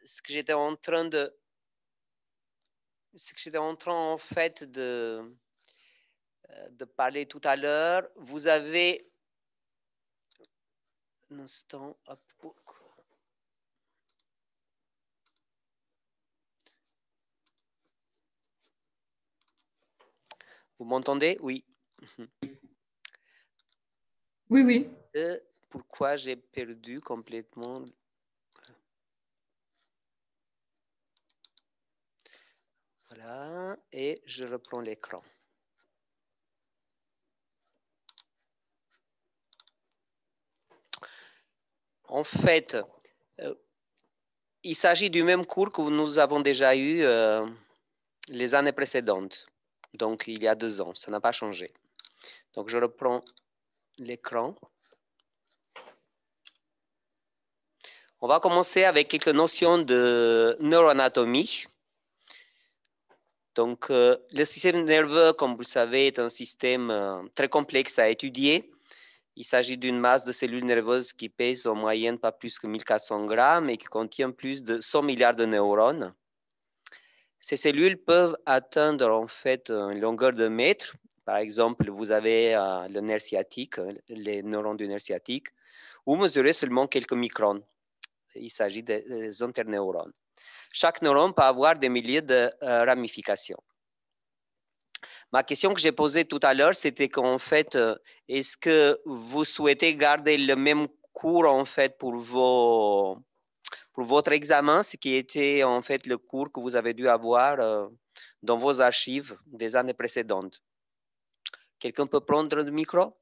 ce que j'étais en train en fait de parler tout à l'heure, vous avez un instant. Hop. Vous m'entendez? Oui. Oui, oui. Pourquoi j'ai perdu complètement? Voilà, et je reprends l'écran. En fait, il s'agit du même cours que nous avons déjà eu les années précédentes, donc il y a 2 ans, ça n'a pas changé. Donc je reprends l'écran. On va commencer avec quelques notions de neuroanatomie. Donc, le système nerveux, comme vous le savez, est un système très complexe à étudier. Il s'agit d'une masse de cellules nerveuses qui pèse en moyenne pas plus que 1400 grammes et qui contient plus de 100 milliards de neurones. Ces cellules peuvent atteindre en fait une longueur de mètre. Par exemple, vous avez le nerf sciatique, les neurones du nerf sciatique, ou mesurer seulement quelques microns. Il s'agit des interneurones. Chaque neurone peut avoir des milliers de ramifications. Ma question que j'ai posée tout à l'heure, c'était qu'en fait, est-ce que vous souhaitez garder le même cours en fait pour votre examen, ce qui était en fait le cours que vous avez dû avoir dans vos archives des années précédentes? Quelqu'un peut prendre le micro?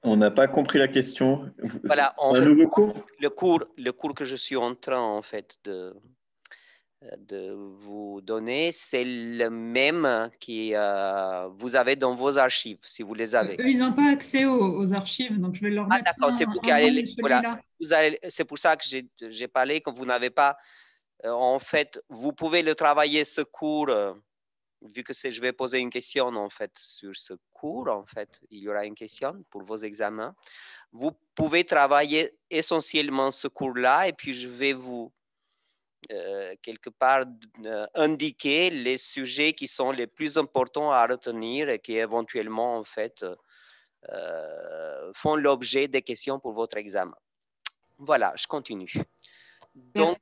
On n'a pas compris la question. Voilà, en un fait, nouveau cours? le cours que je suis en train en fait de vous donner, c'est le même que vous avez dans vos archives, si vous les avez. Eux, ils n'ont pas accès aux archives, donc je vais leur Ah, mettre d'accord, c'est vous qui un nom allez. de Voilà. celui-là. C'est pour ça que j'ai parlé que vous n'avez pas. En fait, vous pouvez le travailler ce cours, vu que je vais poser une question en fait sur ce cours. En fait, il y aura une question pour vos examens. Vous pouvez travailler essentiellement ce cours-là et puis je vais vous quelque part indiquer les sujets qui sont les plus importants à retenir et qui éventuellement en fait font l'objet des questions pour votre examen. Voilà, je continue. Donc,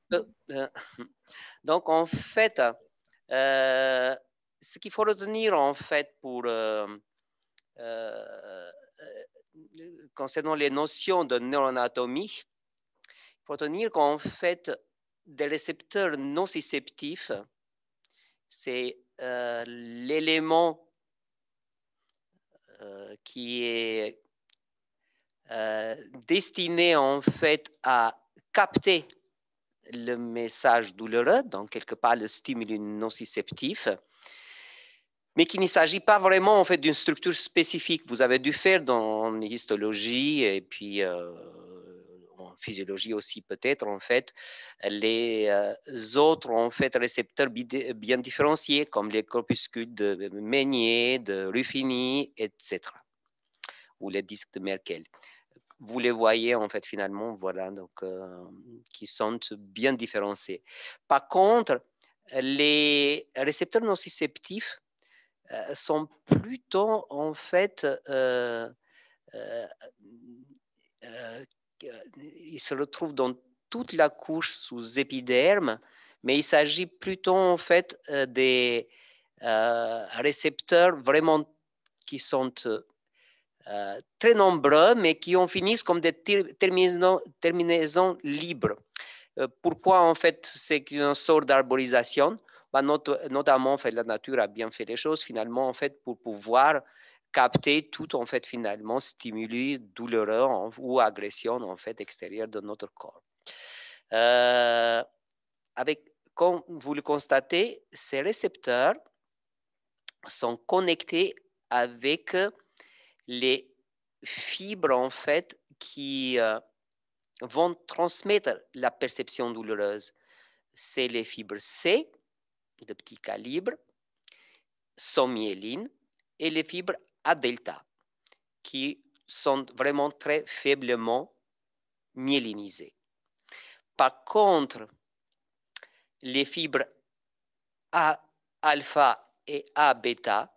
donc en fait, ce qu'il faut retenir en fait pour concernant les notions de neuroanatomie, il faut retenir qu'en fait, des récepteurs nociceptifs, c'est l'élément qui est destiné en fait à capter le message douloureux, donc quelque part le stimulus nociceptif, mais qu'il ne s'agit pas vraiment en fait d'une structure spécifique. Vous avez dû faire dans histologie et puis en physiologie aussi peut-être en fait les autres en fait récepteurs bien différenciés comme les corpuscules de Meunier, de Ruffini, etc. ou les disques de Merkel. Vous les voyez en fait finalement, voilà, donc qui sont bien différenciés. Par contre, les récepteurs nociceptifs sont plutôt en fait ils se retrouvent dans toute la couche sous épiderme, mais il s'agit plutôt en fait des récepteurs vraiment qui sont très nombreux, mais qui en finissent comme des terminaisons libres. Pourquoi en fait c'est une sorte d'arborisation? Bah, notamment en fait, la nature a bien fait les choses finalement en fait pour pouvoir capter tout en fait finalement stimuli douloureux ou agression en fait extérieure de notre corps. Comme vous le constatez, ces récepteurs sont connectés avec les fibres en fait qui vont transmettre la perception douloureuse. C'est les fibres C de petit calibre, sans myéline, et les fibres A delta qui sont vraiment très faiblement myélinisées. Par contre, les fibres A alpha et A bêta,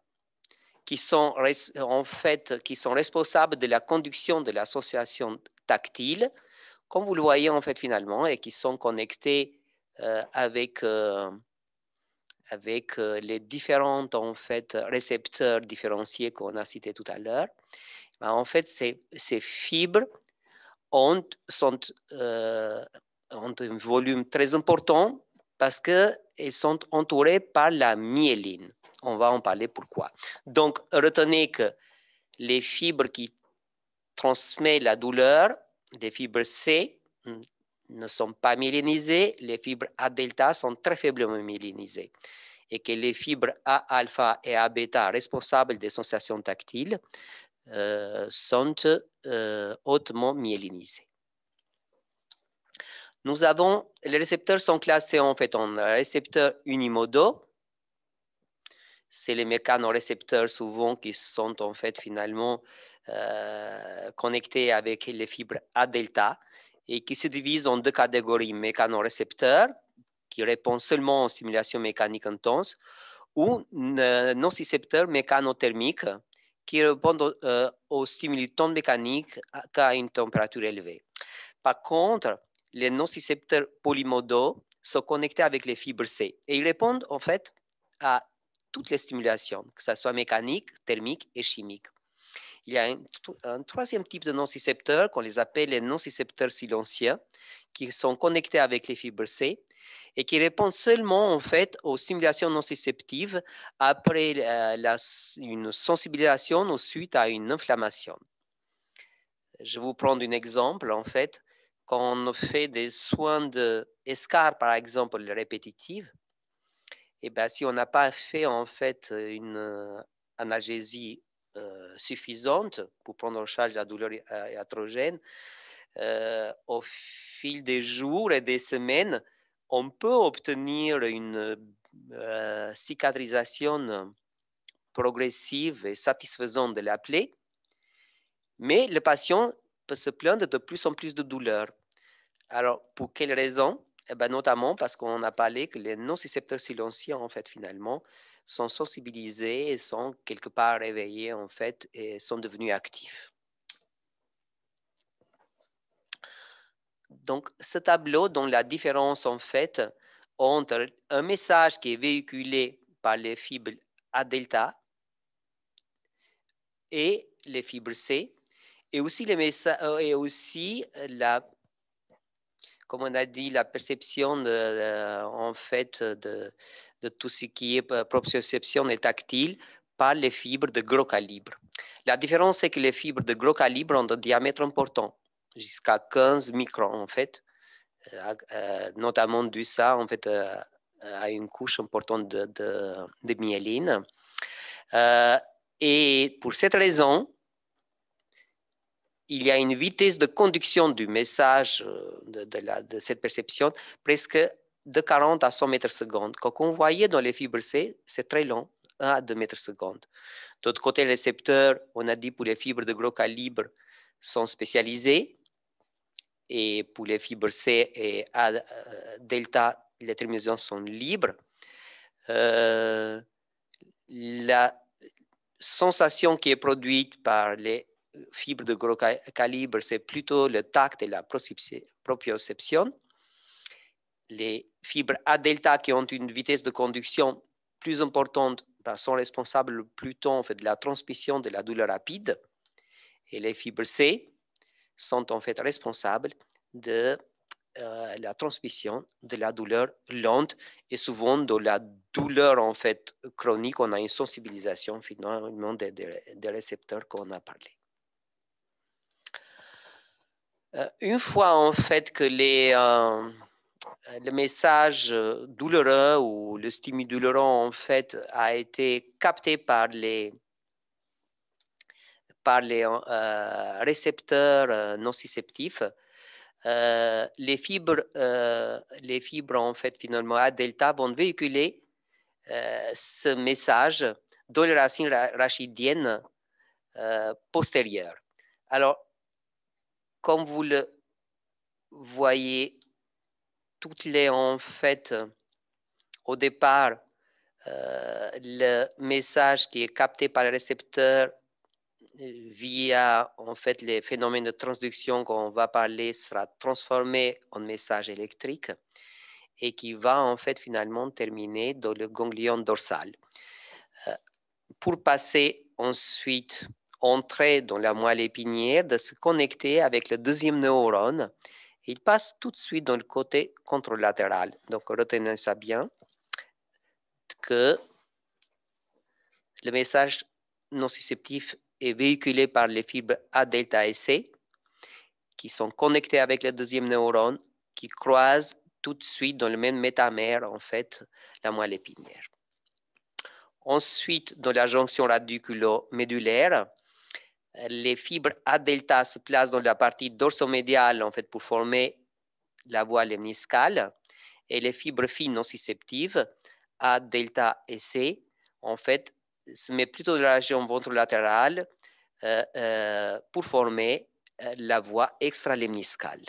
qui sont en fait qui sont responsables de la conduction de l'association tactile, comme vous le voyez en fait finalement, et qui sont connectés avec les différents en fait récepteurs différenciés qu'on a cités tout à l'heure. En fait, ces fibres ont un volume très important parce qu'elles sont entourées par la myéline. On va en parler pourquoi. Donc, retenez que les fibres qui transmettent la douleur, les fibres C, ne sont pas myélinisées, les fibres A delta sont très faiblement myélinisées, et que les fibres A alpha et A bêta responsables des sensations tactiles sont hautement myélinisées. Nous avons, les récepteurs sont classés en fait en récepteurs unimodaux. C'est les mécanorécepteurs souvent qui sont en fait finalement connectés avec les fibres A delta et qui se divisent en deux catégories: mécanorécepteurs qui répondent seulement aux stimulations mécaniques intenses, ou nocicepteurs mécanothermiques qui répondent aux stimuli non mécaniques à une température élevée. Par contre, les nocicepteurs polymodaux sont connectés avec les fibres C et ils répondent en fait à toutes les stimulations, que ce soit mécanique, thermique et chimique. Il y a un troisième type de nocicepteurs qu'on les appelle les nocicepteurs silencieux, qui sont connectés avec les fibres C et qui répondent seulement en fait aux stimulations nociceptives après une sensibilisation ou suite à une inflammation. Je vous prends un exemple en fait. Quand on fait des soins d'escarre, par exemple, répétitive, et bien, si on n'a pas fait en fait une analgésie suffisante pour prendre en charge la douleur iatrogène, au fil des jours et des semaines, on peut obtenir une cicatrisation progressive et satisfaisante de la plaie, mais le patient peut se plaindre de plus en plus de douleur. Alors, pour quelles raisons? Eh bien, notamment parce qu'on a parlé que les nocicepteurs silencieux, en fait, finalement, sont sensibilisés et sont quelque part réveillés, en fait, et sont devenus actifs. Donc, ce tableau donne la différence, en fait, entre un message qui est véhiculé par les fibres A delta et les fibres C, et aussi, comme on a dit, la perception en fait de tout ce qui est proprioception et tactile par les fibres de gros calibre. La différence, c'est que les fibres de gros calibre ont un diamètre important, jusqu'à 15 microns en fait, notamment dû ça en fait à une couche importante de myéline. Et pour cette raison, il y a une vitesse de conduction du message de cette perception presque de 40 à 100 mètres secondes. Quand on voyait dans les fibres C, c'est très long, 1 à 2 mètres secondes. D'autre côté, les récepteurs, on a dit pour les fibres de gros calibre, sont spécialisés. Et pour les fibres C et A delta, les terminaisons sont libres. La sensation qui est produite par les fibres de gros calibre, c'est plutôt le tact et la proprioception. Les fibres A delta qui ont une vitesse de conduction plus importante sont responsables plutôt en fait, de la transmission de la douleur rapide. Et les fibres C sont en fait responsables de la transmission de la douleur lente, et souvent de la douleur en fait chronique. On a une sensibilisation finalement des récepteurs qu'on a parlé. Une fois en fait que le message douloureux ou le stimuli douloureux en fait a été capté par les récepteurs nociceptifs, les fibres en fait finalement A delta vont véhiculer ce message dans les racines rachidiennes postérieures. Alors, comme vous le voyez, toutes les, en fait, au départ, le message qui est capté par le récepteur via, en fait, les phénomènes de transduction qu'on va parler sera transformé en message électrique et qui va, en fait, finalement terminer dans le ganglion dorsal. Pour passer ensuite, entrer dans la moelle épinière, de se connecter avec le deuxième neurone. Il passe tout de suite dans le côté contralatéral. Donc, retenez ça bien, que le message nociceptif est véhiculé par les fibres A, delta et C, qui sont connectées avec le deuxième neurone, qui croisent tout de suite dans le même métamère, en fait, la moelle épinière. Ensuite, dans la jonction radiculo-médulaire, les fibres A delta se placent dans la partie dorsomédiale, en fait, pour former la voie lemniscale, et les fibres fines nociceptives A delta et C, en fait, se mettent plutôt dans la région ventrolatérale pour former la voie extralemniscale.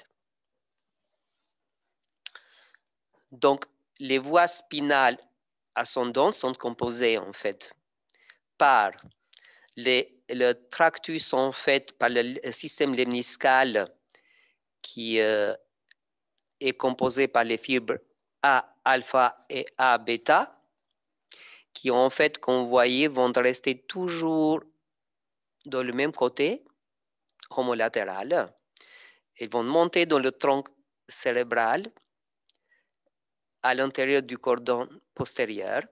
Donc, les voies spinales ascendantes sont composées, en fait, par le tractus, en fait, par le système lemniscal qui est composé par les fibres A alpha et A bêta, qui, en fait, comme vous voyez, vont rester toujours dans le même côté, homolatéral. Ils vont monter dans le tronc cérébral à l'intérieur du cordon postérieur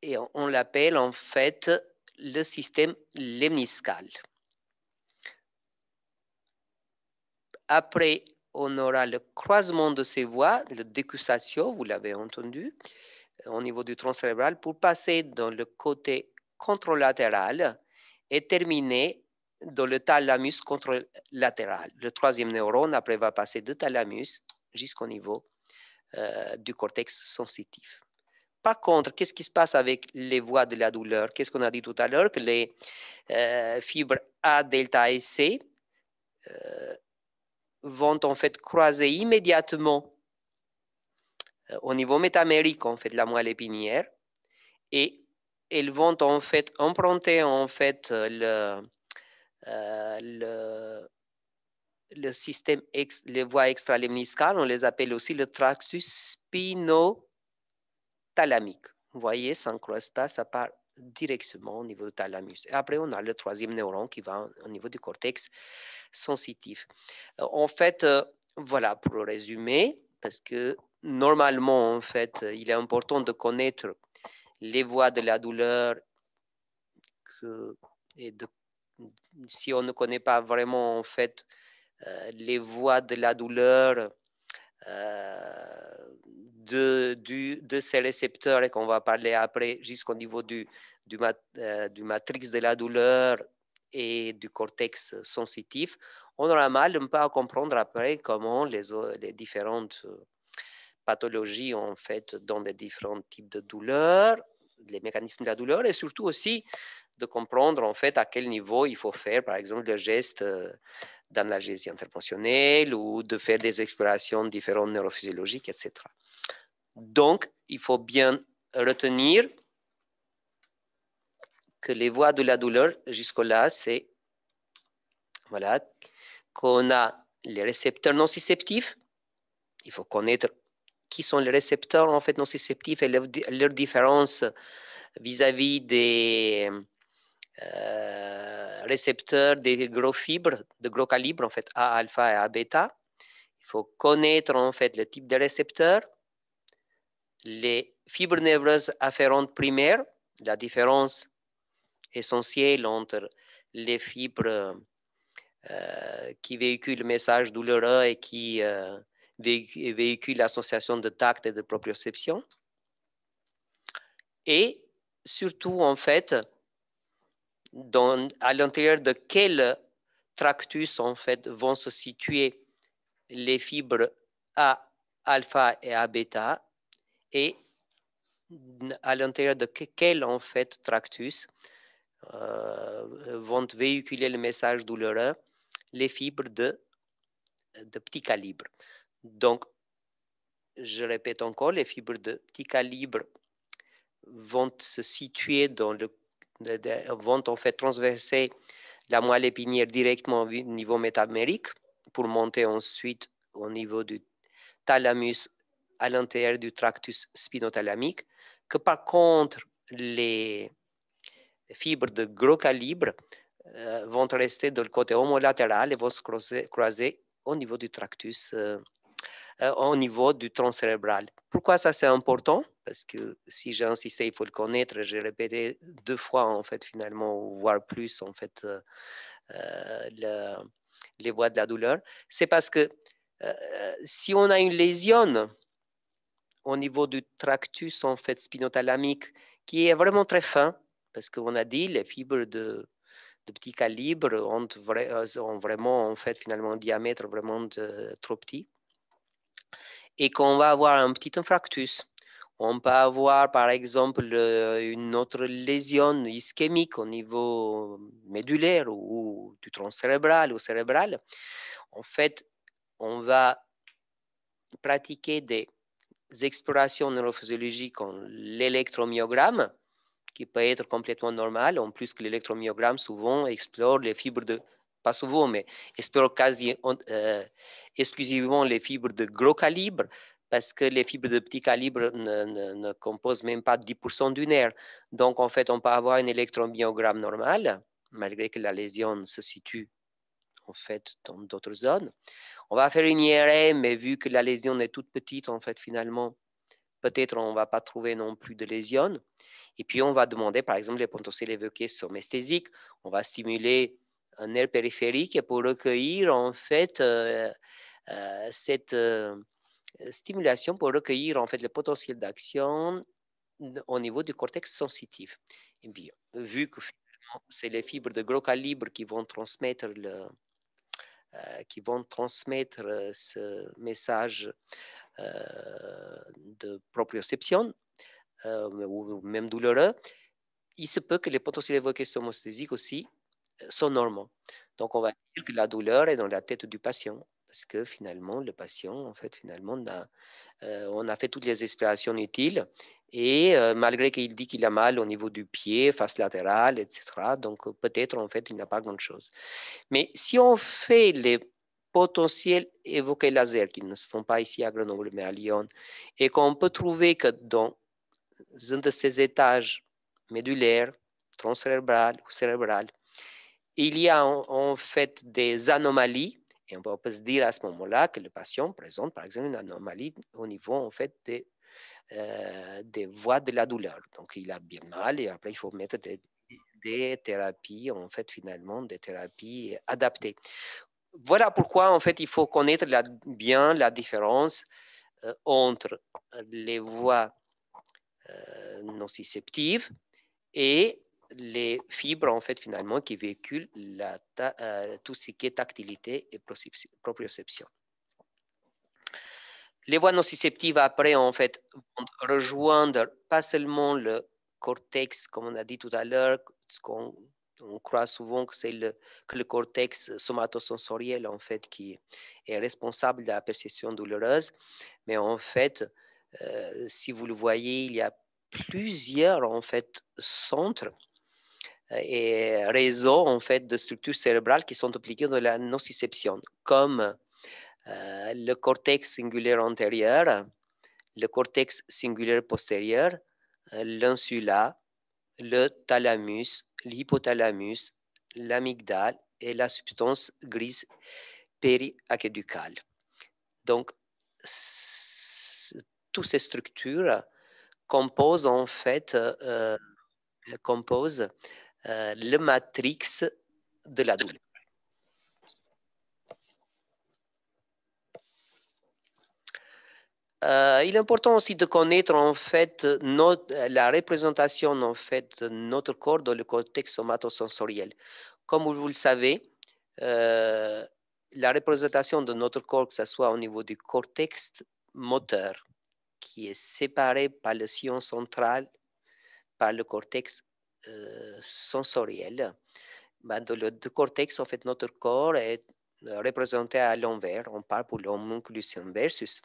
et on l'appelle en fait le système lemniscal. Après, on aura le croisement de ces voies, le décussatio, vous l'avez entendu, au niveau du tronc cérébral, pour passer dans le côté contralatéral et terminer dans le thalamus contralatéral. Le troisième neurone, après, va passer de thalamus jusqu'au niveau du cortex sensitif. Par contre, qu'est-ce qui se passe avec les voies de la douleur? Qu'est-ce qu'on a dit tout à l'heure? Que les fibres A, delta et C vont en fait croiser immédiatement au niveau métamérique en fait, de la moelle épinière et elles vont en fait emprunter en fait le système, les voies extralemniscales, on les appelle aussi le tractus spinothalamique. Vous voyez, ça ne croise pas, ça part directement au niveau du thalamus. Et après, on a le troisième neurone qui va au niveau du cortex sensitif. En fait, voilà, pour résumer, parce que normalement, en fait, il est important de connaître les voies de la douleur si on ne connaît pas vraiment, en fait, les voies de la douleur de ces récepteurs et qu'on va parler après jusqu'au niveau du matrix de la douleur et du cortex sensitif, on aura mal un peu à comprendre après comment les différentes pathologies en fait dans les différents types de douleurs, les mécanismes de la douleur et surtout aussi de comprendre en fait à quel niveau il faut faire par exemple le geste d'analgésie interventionnelle ou de faire des explorations différentes neurophysiologiques, etc. Donc, il faut bien retenir que les voies de la douleur, jusque-là, c'est voilà, qu'on a les récepteurs nociceptifs. Il faut connaître qui sont les récepteurs en fait nociceptifs et leur différence vis-à-vis des récepteurs des gros fibres, de gros calibre, en fait, A alpha et A bêta. Il faut connaître en fait le type de récepteur, les fibres névreuses afférentes primaires, la différence essentielle entre les fibres qui véhiculent le message douloureux et qui véhiculent l'association de tact et de proprioception. Et surtout, en fait, à l'intérieur de quel tractus, en fait, vont se situer les fibres A, alpha et A, bêta, et à l'intérieur de quel, en fait, tractus vont véhiculer le message douloureux, les fibres de petit calibre. Donc, je répète encore, les fibres de petit calibre vont se situer dans vont en fait transverser la moelle épinière directement au niveau métamérique pour monter ensuite au niveau du thalamus à l'intérieur du tractus spinothalamique, que par contre, les fibres de gros calibre vont rester de le côté homolatéral et vont se croiser au niveau du tractus, au niveau du tronc cérébral. Pourquoi ça c'est important? Parce que si j'ai insisté, il faut le connaître, j'ai répété 2 fois en fait finalement, voire plus en fait, les voies de la douleur. C'est parce que si on a une lésion au niveau du tractus en fait spinothalamique qui est vraiment très fin, parce qu'on a dit les fibres de petit calibre ont vraiment en fait finalement un diamètre vraiment trop petit, et qu'on va avoir un petit infarctus. On peut avoir par exemple une autre lésion ischémique au niveau médulaire ou du tronc cérébral ou cérébral. En fait, on va pratiquer des explorations neurophysiologiques en l'électromyogramme, qui peut être complètement normal. En plus que l'électromyogramme souvent explore les fibres de, pas souvent, mais explore quasi exclusivement les fibres de gros calibre, parce que les fibres de petit calibre ne composent même pas 10% du nerf. Donc, en fait, on peut avoir un électromyogramme normal, malgré que la lésion se situe en fait dans d'autres zones. On va faire une IRM, mais vu que la lésion est toute petite, en fait, finalement, peut-être on ne va pas trouver non plus de lésion. Et puis, on va demander, par exemple, les potentiels évoqués somesthésiques. On va stimuler un nerf périphérique pour recueillir, en fait, cette stimulation pour recueillir, en fait, le potentiel d'action au niveau du cortex sensitif. Et bien, vu que finalement, c'est les fibres de gros calibre qui vont transmettre ce message de proprioception ou même douloureux, il se peut que les potentiels évoqués somesthésiques aussi sont normaux. Donc, on va dire que la douleur est dans la tête du patient, parce que finalement, le patient, en fait, finalement, on a fait toutes les explorations utiles, et malgré qu'il dit qu'il a mal au niveau du pied, face latérale, etc., donc peut-être, en fait, il n'a pas grand-chose. Mais si on fait les potentiels évoqués laser, qui ne se font pas ici à Grenoble, mais à Lyon, et qu'on peut trouver que dans un de ces étages médulaires, tronc cérébral ou cérébral, il y a en fait des anomalies, et on peut se dire à ce moment-là que le patient présente par exemple une anomalie au niveau en fait des voies de la douleur. Donc il a bien mal, et après il faut mettre des thérapies, en fait finalement des thérapies adaptées. Voilà pourquoi en fait il faut connaître bien la différence entre les voies nociceptives et les fibres, en fait, finalement, qui véhiculent tout ce qui est tactilité et proprioception. Les voies nociceptives, après, en fait, vont rejoindre pas seulement le cortex, comme on a dit tout à l'heure, on croit souvent que c'est le cortex somatosensoriel, en fait, qui est responsable de la perception douloureuse, mais en fait, si vous le voyez, il y a plusieurs, en fait, centres et réseaux, en fait, de structures cérébrales qui sont impliquées dans la nociception, comme le cortex singulaire antérieur, le cortex singulaire postérieur, l'insula, le thalamus, l'hypothalamus, l'amygdale et la substance grise périaquéducale. Donc, toutes ces structures composent en fait le matrix de la douleur. Il est important aussi de connaître en fait la représentation en fait de notre corps dans le cortex somatosensoriel. Comme vous le savez, la représentation de notre corps, que ce soit au niveau du cortex moteur, qui est séparé par le sillon central, par le cortex sensorielle. Dans le cortex, en fait, notre corps est représenté à l'envers. On parle pour l'homunculus inversus.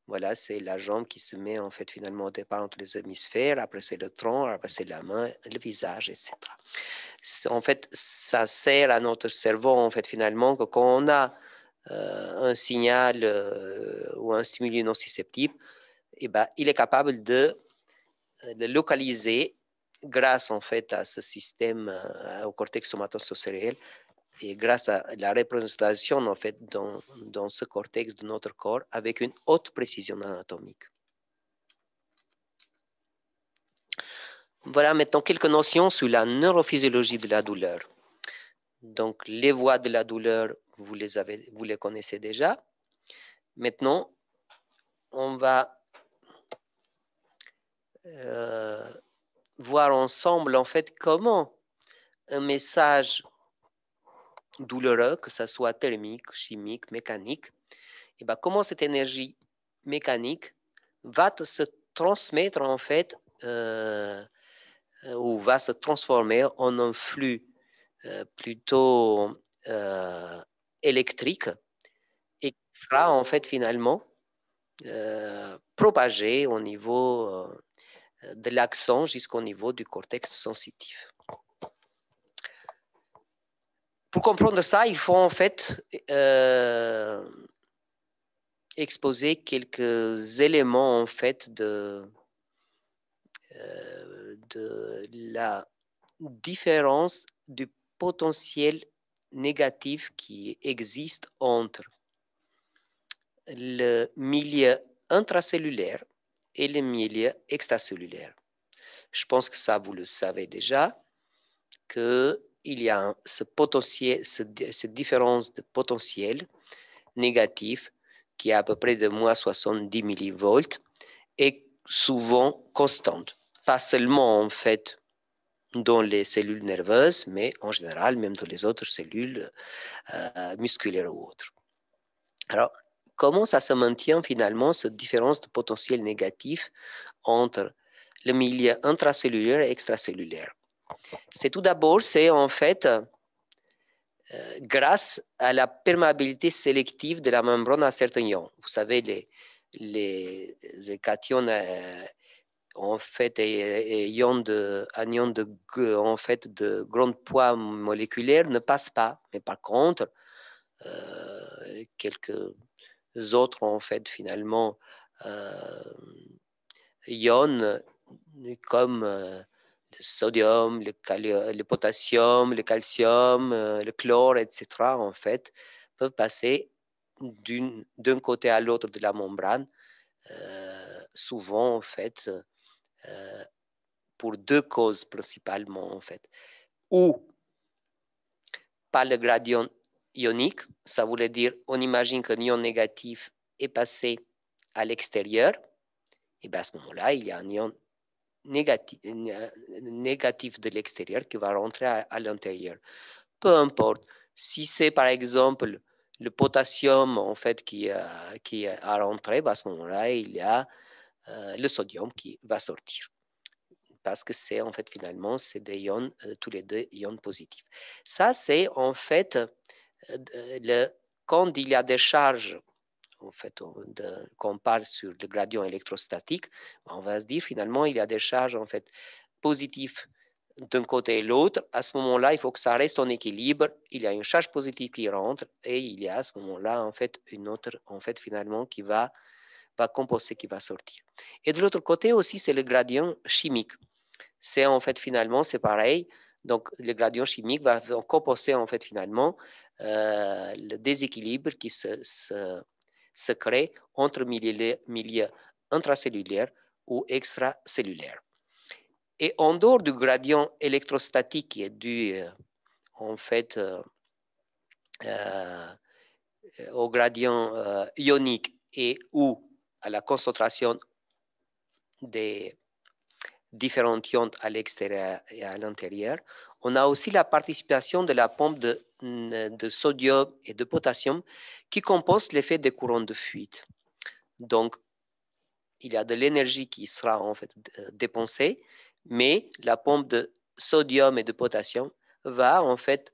Voilà, c'est la jambe qui se met en fait finalement au départ entre les hémisphères, après c'est le tronc, après c'est la main, le visage, etc. En fait, ça sert à notre cerveau en fait finalement que quand on a un signal ou un stimuli nociceptif, eh ben, il est capable de le localiser grâce en fait à ce système, au cortex somatosensoriel, et grâce à la représentation en fait dans ce cortex de notre corps avec une haute précision anatomique. Voilà maintenant quelques notions sur la neurophysiologie de la douleur. Donc les voies de la douleur, vous les connaissez déjà. Maintenant, on va voir ensemble en fait comment un message douloureux, que ce soit thermique, chimique, mécanique, et ben comment cette énergie mécanique va se transmettre en fait ou va se transformer en un flux plutôt électrique et qui sera en fait finalement propagé au niveau de l'axon jusqu'au niveau du cortex sensitif. Pour comprendre ça, il faut en fait exposer quelques éléments en fait de la différence du potentiel négatif qui existe entre le milieu intracellulaire et le milieu extracellulaire. Je pense que ça, vous le savez déjà, qu'il y a cette différence de potentiel négatif qui est à peu près de moins 70 millivolts est souvent constante. Pas seulement en fait dans les cellules nerveuses, mais en général même dans les autres cellules musculaires ou autres. Alors, comment ça se maintient finalement, cette différence de potentiel négatif entre le milieu intracellulaire et extracellulaire? C'est tout d'abord, c'est en fait grâce à la perméabilité sélective de la membrane à certains ions. Vous savez, les cations en fait, un ion de en fait, de grand poids moléculaire ne passe pas. Mais par contre, quelques autres, en fait, finalement, ions comme le sodium, le potassium, le calcium, le chlore, etc., en fait, peuvent passer d'un côté à l'autre de la membrane, souvent, en fait, pour deux causes principalement, en fait. Ou par le gradient ionique, ça voulait dire, on imagine qu'un ion négatif est passé à l'extérieur, et bien à ce moment-là, il y a un ion négatif de l'extérieur qui va rentrer à l'intérieur. Peu importe, si c'est par exemple le potassium en fait qui a rentré, à ce moment-là, il y a le sodium qui va sortir. Parce que c'est en fait finalement, c'est des ions, tous les deux ions positifs. Ça, c'est en fait quand il y a des charges, en fait, quand on parle sur le gradient électrostatique, on va se dire finalement, il y a des charges en fait positives d'un côté et l'autre. À ce moment-là, il faut que ça reste en équilibre. Il y a une charge positive qui rentre et il y a à ce moment-là en fait une autre en fait finalement qui va composer, qui va sortir. Et de l'autre côté aussi, c'est le gradient chimique. C'est en fait finalement, c'est pareil. Donc, le gradient chimique va composer en fait finalement le déséquilibre qui se crée entre milieu intracellulaire ou extracellulaire. Et en dehors du gradient électrostatique qui est dû en fait au gradient ionique et ou à la concentration des différents ions à l'extérieur et à l'intérieur, on a aussi la participation de la pompe de sodium et de potassium qui compensent l'effet des courants de fuite. Donc, il y a de l'énergie qui sera en fait dépensée, mais la pompe de sodium et de potassium va en fait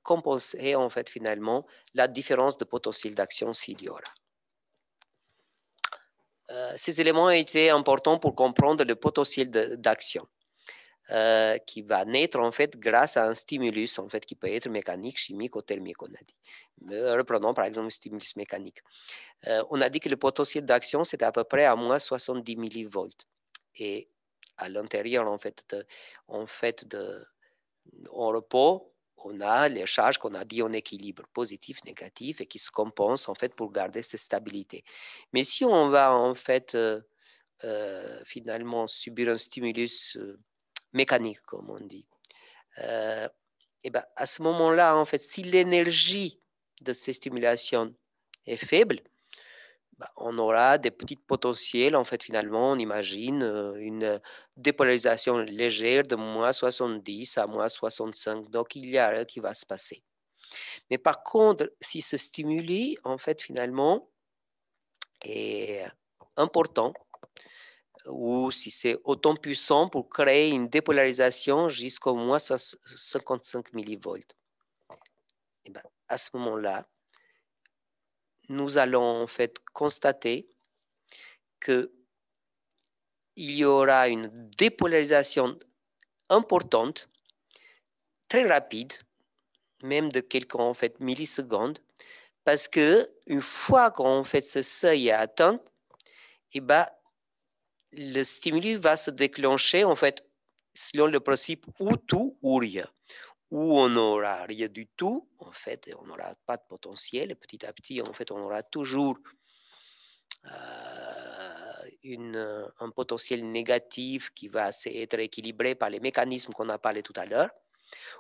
compenser en fait finalement la différence de potentiel d'action s'il y aura. Ces éléments ont été importants pour comprendre le potentiel d'action qui va naître en fait grâce à un stimulus en fait qui peut être mécanique, chimique ou thermique, on a dit. Reprenons par exemple le stimulus mécanique. On a dit que le potentiel d'action c'est à peu près à moins 70 millivolts et à l'intérieur en repos, on a les charges qu'on a dit en équilibre, positif, négatif, et qui se compensent en fait pour garder cette stabilité. Mais si on va en fait finalement subir un stimulus mécanique, comme on dit, et ben, à ce moment-là, en fait, si l'énergie de ces stimulations est faible, on aura des petits potentiels. En fait, finalement, on imagine une dépolarisation légère de moins 70 à moins 65. Donc, il y a rien qui va se passer. Mais par contre, si ce stimuli, en fait, finalement, est important, ou si c'est autant puissant pour créer une dépolarisation jusqu'au moins 55 millivolts, et ben, à ce moment-là, nous allons en fait constater que il y aura une dépolarisation importante, très rapide, même de quelques en fait, millisecondes, parce que une fois qu'en fait ce seuil est atteint, et ben, le stimulus va se déclencher en fait selon le principe ou tout ou rien. Où on n'aura rien du tout, en fait, on n'aura pas de potentiel, et petit à petit, en fait, on aura toujours un potentiel négatif qui va être équilibré par les mécanismes qu'on a parlé tout à l'heure.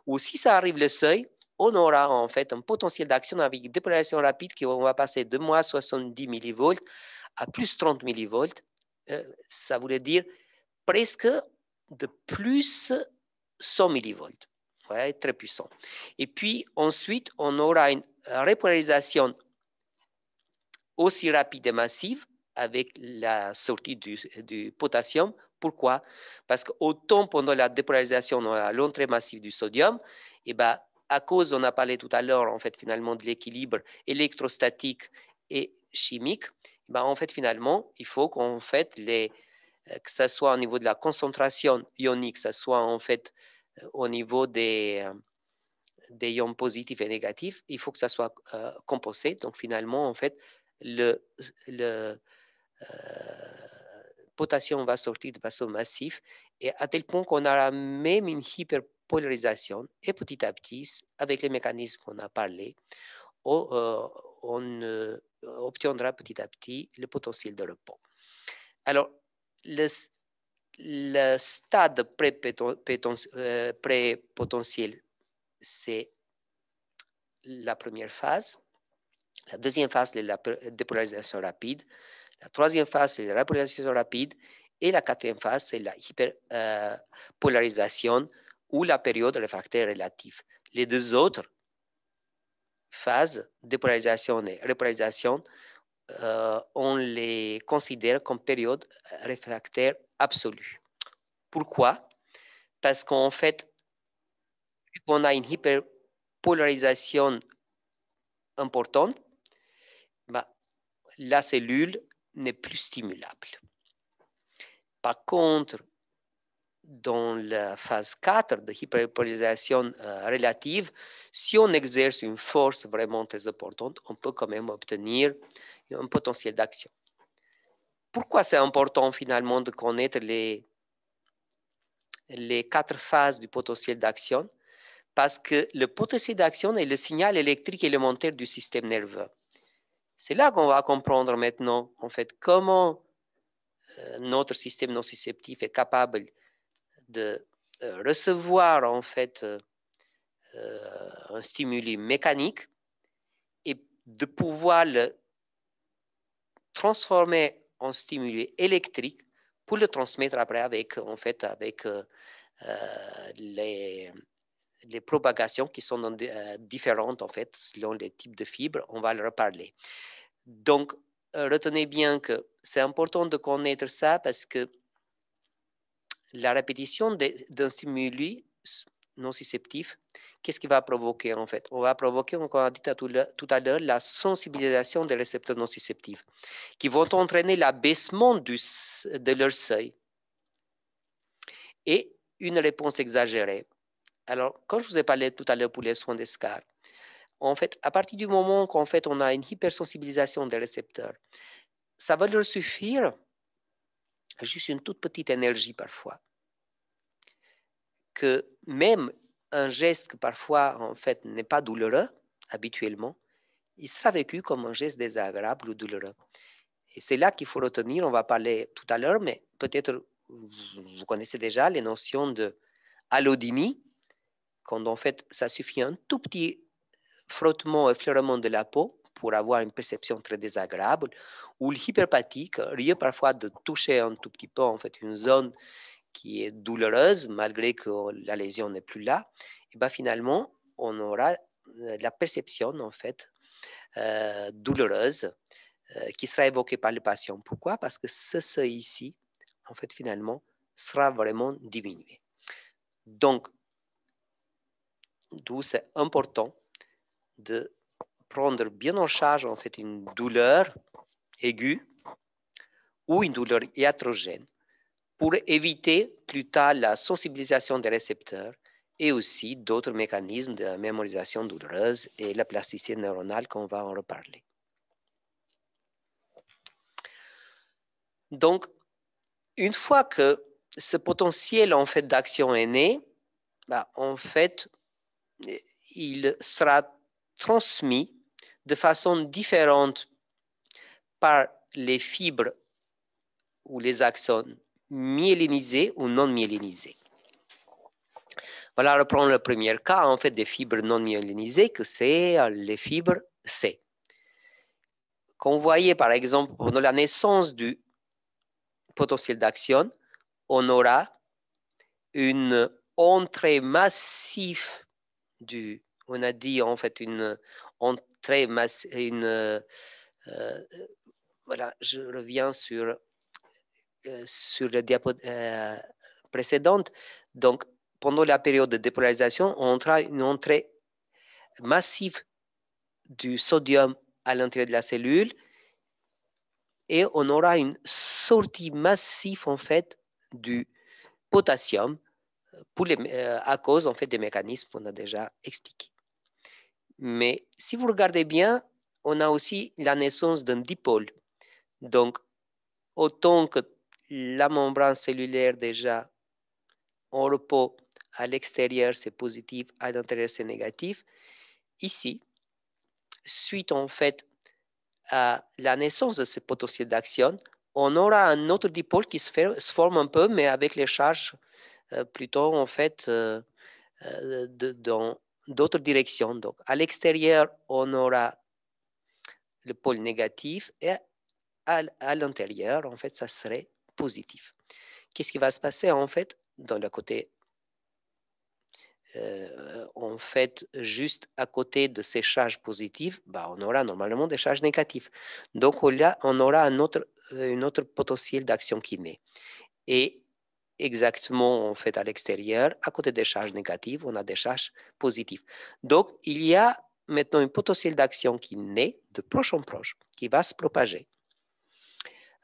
Ou si ça arrive le seuil, on aura en fait un potentiel d'action avec une dépolarisation rapide qui va passer de moins 70 millivolts à plus 30 millivolts. Ça voulait dire presque de plus 100 millivolts. Ouais, très puissant. Et puis ensuite, on aura une repolarisation aussi rapide et massive avec la sortie du potassium. Pourquoi? Parce qu'autant pendant la dépolarisation, on a l'entrée massive du sodium, et ben, à cause, on a parlé tout à l'heure, en fait, finalement, de l'équilibre électrostatique et chimique, ben, en fait, finalement, il faut qu'en fait, que ce soit au niveau de la concentration ionique, que ce soit en fait au niveau des ions positifs et négatifs, il faut que ça soit compensé. Donc, finalement, en fait, le potassium va sortir de façon massive et à tel point qu'on aura même une hyperpolarisation et petit à petit, avec les mécanismes qu'on a parlé, on obtiendra petit à petit le potentiel de repos. Alors, le stade pré-potentiel, c'est la première phase. La deuxième phase, c'est la dépolarisation rapide. La troisième phase, c'est la repolarisation rapide. Et la quatrième phase, c'est la hyperpolarisation ou la période réfractaire relative. Les deux autres phases, dépolarisation et repolarisation, on les considère comme période réfractaire absolue. Pourquoi? Parce qu'en fait, vu qu'on a une hyperpolarisation importante, la cellule n'est plus stimulable. Par contre, dans la phase 4 de hyperpolarisation relative, si on exerce une force vraiment très importante, on peut quand même obtenir un potentiel d'action. Pourquoi c'est important finalement de connaître les 4 phases du potentiel d'action? Parce que le potentiel d'action est le signal électrique élémentaire du système nerveux. C'est là qu'on va comprendre maintenant, en fait, comment notre système nociceptif est capable de recevoir, en fait, un stimuli mécanique et de pouvoir le transformer en stimuli électrique pour le transmettre après avec, en fait, avec les propagations qui sont différentes, en fait, selon les types de fibres. On va le reparler. Donc, retenez bien que c'est important de connaître ça parce que la répétition d'un stimuli nociceptif, qu'est-ce qui va provoquer en fait? On va provoquer, comme on a dit tout à l'heure, la sensibilisation des récepteurs nociceptifs qui vont entraîner l'abaissement de leur seuil et une réponse exagérée. Alors, quand je vous ai parlé tout à l'heure pour les soins d'escar, en fait, à partir du moment qu'en fait on a une hypersensibilisation des récepteurs, ça va leur suffire juste une toute petite énergie parfois, que même un geste que parfois en fait n'est pas douloureux habituellement, il sera vécu comme un geste désagréable ou douloureux. Et c'est là qu'il faut retenir, on va parler tout à l'heure, mais peut-être vous connaissez déjà les notions de allodymie, quand en fait ça suffit un tout petit frottement, effleurement de la peau pour avoir une perception très désagréable, ou l'hyperpathie, rien parfois de toucher un tout petit peu en fait une zone qui est douloureuse malgré que la lésion n'est plus là, et bien finalement on aura la perception en fait douloureuse qui sera évoquée par le patient. Pourquoi? Parce que ce seuil ici, en fait finalement, sera vraiment diminué. Donc, d'où c'est important de prendre bien en charge en fait une douleur aiguë ou une douleur iatrogène pour éviter plus tard la sensibilisation des récepteurs et aussi d'autres mécanismes de mémorisation douloureuse et la plasticité neuronale qu'on va en reparler. Donc, une fois que ce potentiel en fait d'action est né, bah, en fait, il sera transmis de façon différente par les fibres ou les axones myélinisés ou non myélinisés. Voilà, reprendre le premier cas en fait des fibres non myélinisées, que c'est les fibres C. Quand vous voyez par exemple pendant la naissance du potentiel d'action, on aura une entrée massive on a dit en fait une entrée massive, voilà, je reviens sur la diapo précédente. Donc, pendant la période de dépolarisation, on aura une entrée massive du sodium à l'intérieur de la cellule et on aura une sortie massive en fait du potassium à cause en fait des mécanismes qu'on a déjà expliqués. Mais si vous regardez bien, on a aussi la naissance d'un dipôle. Donc, autant que la membrane cellulaire déjà en repos à l'extérieur, c'est positif, à l'intérieur, c'est négatif. Ici, suite en fait à la naissance de ce potentiel d'action, on aura un autre dipôle qui se forme un peu, mais avec les charges plutôt en fait dans d'autres directions. Donc, à l'extérieur, on aura le pôle négatif et à l'intérieur, en fait, ça serait positif. Qu'est-ce qui va se passer, en fait, dans le côté, en fait, juste à côté de ces charges positives, bah, on aura normalement des charges négatives. Donc, on aura un autre potentiel d'action qui naît. Et exactement, en fait, à l'extérieur, à côté des charges négatives, on a des charges positives. Donc, il y a maintenant un potentiel d'action qui naît de proche en proche, qui va se propager.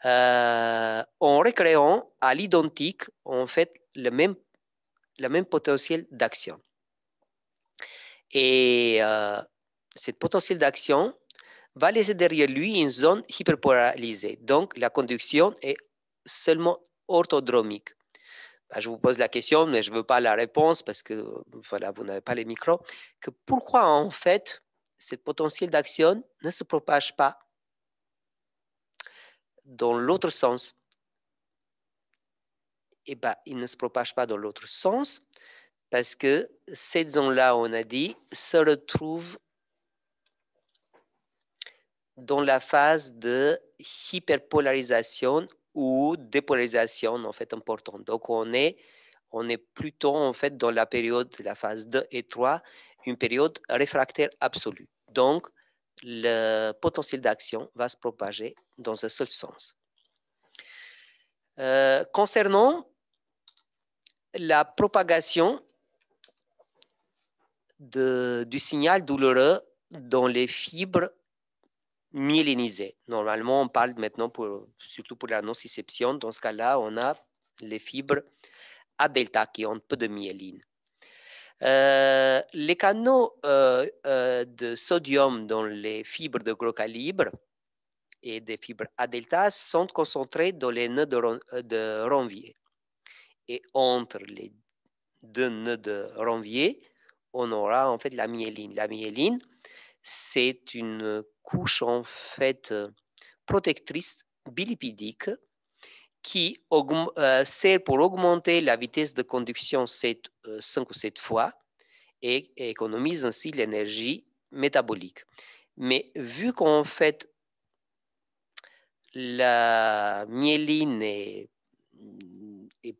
En recréant à l'identique, en fait, le même potentiel d'action. Et ce potentiel d'action va laisser derrière lui une zone hyperpolarisée. Donc, la conduction est seulement orthodromique. Je vous pose la question, mais je ne veux pas la réponse parce que voilà, vous n'avez pas les micros. Que pourquoi, en fait, ce potentiel d'action ne se propage pas dans l'autre sens? Eh bien, il ne se propage pas dans l'autre sens parce que cette zone-là, on a dit, se retrouve dans la phase de hyperpolarisation ou dépolarisation en fait importante. Donc, on est plutôt en fait dans la période de la phase 2 et 3, une période réfractaire absolue. Donc, le potentiel d'action va se propager dans un seul sens. Concernant la propagation du signal douloureux dans les fibres myélinisées. Normalement, on parle maintenant, surtout pour la nociception, dans ce cas-là, on a les fibres A delta qui ont peu de myéline. Les canaux de sodium dans les fibres de gros calibre et des fibres A delta sont concentrés dans les nœuds de Ranvier. Et entre les deux nœuds de Ranvier, on aura en fait la myéline. La myéline, c'est une couche en fait protectrice bilipidique qui sert pour augmenter la vitesse de conduction 5 ou 7 fois et économise ainsi l'énergie métabolique. Mais vu qu'en fait la myéline est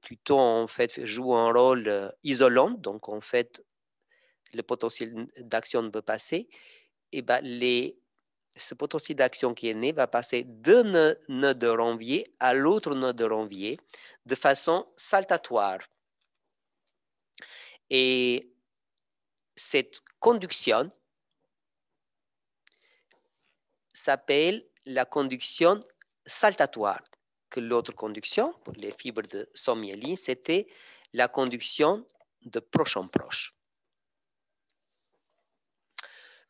plutôt en fait joue un rôle isolant, donc en fait le potentiel d'action ne peut passer, et ben ce potentiel d'action qui est né va passer d'un nœud de Ranvier à l'autre nœud de Ranvier de façon saltatoire. Et cette conduction s'appelle la conduction saltatoire, que l'autre conduction, pour les fibres de son myéline, c'était la conduction de proche en proche.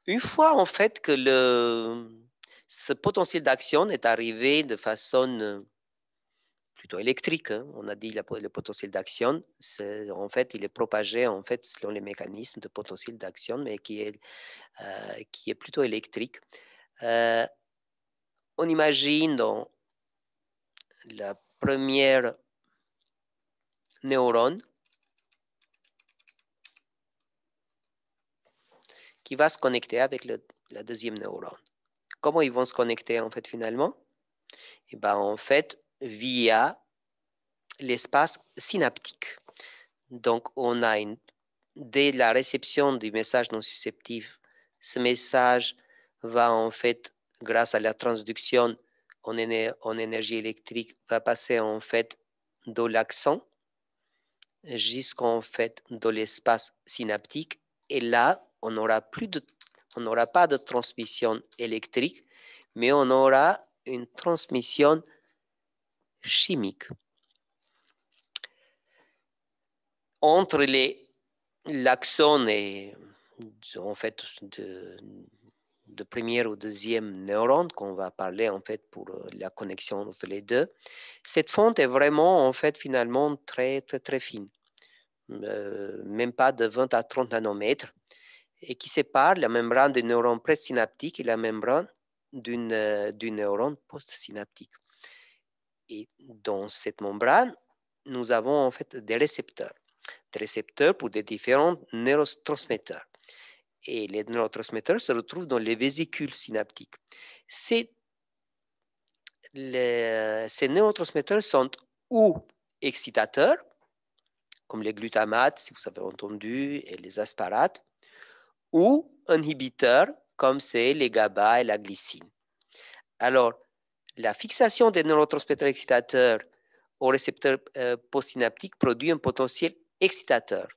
Une fois en fait que ce potentiel d'action est arrivé de façon plutôt électrique, hein, on a dit le potentiel d'action, en fait, il est propagé en fait selon les mécanismes de potentiel d'action, mais qui est plutôt électrique. On imagine dans la première neurone qui va se connecter avec la deuxième neurone. Comment ils vont se connecter en fait finalement? Et ben, en fait, via l'espace synaptique. Donc, on a dès la réception du message nociceptif, ce message va en fait, grâce à la transduction en énergie électrique, va passer en fait dans l'axon jusqu'en fait dans l'espace synaptique. Et là, on n'aura pas de transmission électrique, mais on aura une transmission chimique. Entre l'axone et en fait de première ou deuxième neurone qu'on va parler en fait pour la connexion entre les deux, cette fente est vraiment en fait finalement très très très fine, même pas de 20 à 30 nanomètres, et qui sépare la membrane des neurones présynaptiques et la membrane du neurone postsynaptique. Et dans cette membrane, nous avons en fait des récepteurs pour des différents neurotransmetteurs. Et les neurotransmetteurs se retrouvent dans les vésicules synaptiques. Ces neurotransmetteurs sont ou excitateurs, comme les glutamates, si vous avez entendu, et les asparates, ou inhibiteurs, comme c'est les GABA et la glycine. Alors, la fixation des neurotransmetteurs excitateurs au récepteur postsynaptique produit un potentiel excitateur.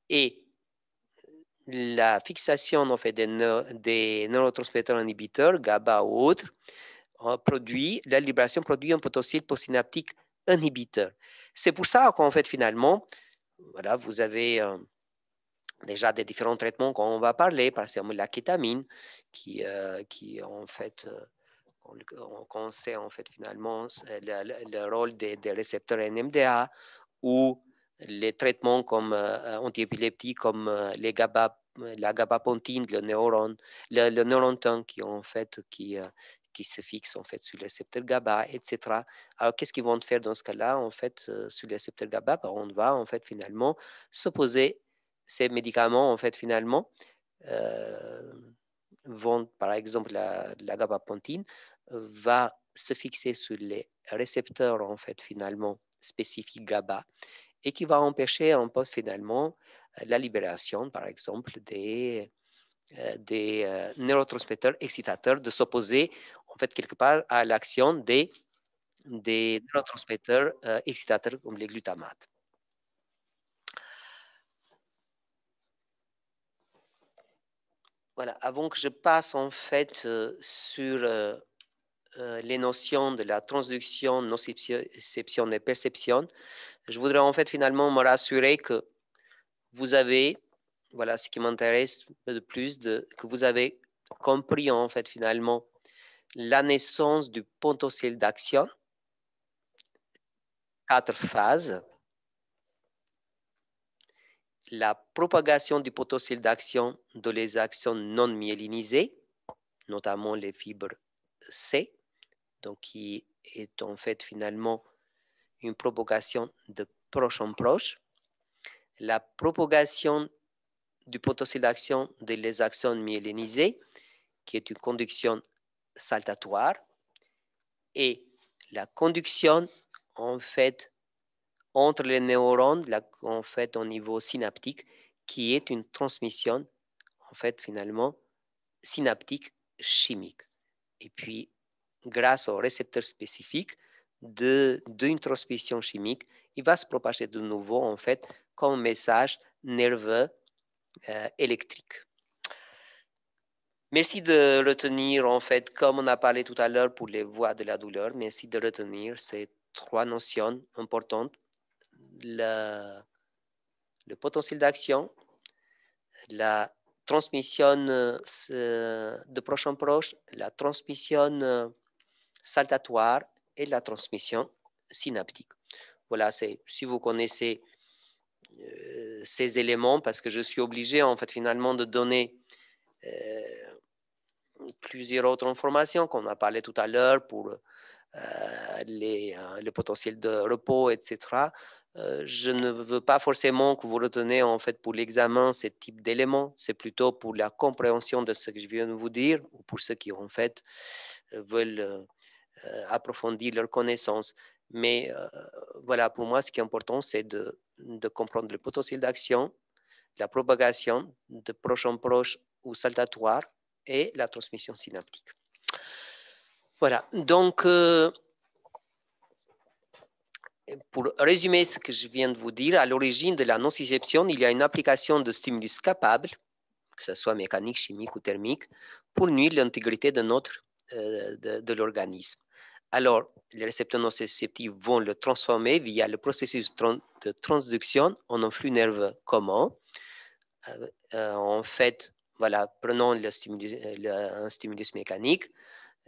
Et la fixation en fait, des neurotransmetteurs inhibiteurs, GABA ou autres, la libération produit un potentiel postsynaptique inhibiteur. C'est pour ça qu'en fait, finalement, voilà, vous avez déjà des différents traitements qu'on va parler, par exemple la kétamine, qui en fait, qu'on sait en fait finalement le rôle des récepteurs NMDA, ou les traitements comme antiépileptiques comme la gabapontine, le neurontin qui en fait qui se fixe en fait sur le récepteur GABA, etc. Alors qu'est-ce qu'ils vont faire dans ce cas-là en fait sur le récepteur GABA? On va en fait finalement s'opposer ces médicaments en fait finalement vont par exemple la gabapontine va se fixer sur les récepteurs en fait finalement spécifiques GABA, et qui va empêcher en fait finalement la libération par exemple des neurotransmetteurs excitateurs de s'opposer en fait quelque part à l'action des neurotransmetteurs excitateurs comme les glutamates. voilà, avant que je passe en fait sur les notions de la transduction, nociception et perception, je voudrais en fait finalement me rassurer que vous avez, voilà ce qui m'intéresse le plus, que vous avez compris en fait finalement la naissance du potentiel d'action, 4 phases, la propagation du potentiel d'action de les actions non myélinisées, notamment les fibres C, donc qui est en fait finalement une propagation de proche en proche, la propagation du potentiel d'action de les actions myélinisées, qui est une conduction saltatoire, et la conduction en fait entre les neurones, en fait au niveau synaptique, qui est une transmission en fait finalement synaptique chimique. Et puis, grâce aux récepteurs spécifiques d'une transmission chimique, il va se propager de nouveau en fait comme message nerveux électrique. Merci de retenir, en fait, comme on a parlé tout à l'heure pour les voies de la douleur, merci de retenir ces 3 notions importantes. Le potentiel d'action, la transmission de proche en proche, la transmission saltatoire et la transmission synaptique. Voilà, si vous connaissez ces éléments, parce que je suis obligé, en fait, finalement, de donner plusieurs autres informations qu'on a parlé tout à l'heure pour le potentiel de repos, etc. Je ne veux pas forcément que vous reteniez en fait pour l'examen ce type d'éléments, c'est plutôt pour la compréhension de ce que je viens de vous dire ou pour ceux qui en fait veulent approfondir leurs connaissances. Mais voilà, pour moi, ce qui est important, c'est de comprendre le potentiel d'action, la propagation de proche en proche ou saltatoire et la transmission synaptique. Voilà, donc pour résumer ce que je viens de vous dire, à l'origine de la nociception, il y a une application de stimulus capable, que ce soit mécanique, chimique ou thermique, pour nuire l'intégrité de l'organisme. Alors, les récepteurs nociceptifs vont le transformer via le processus de transduction en un flux nerveux commun. En fait, voilà, prenons un stimulus mécanique.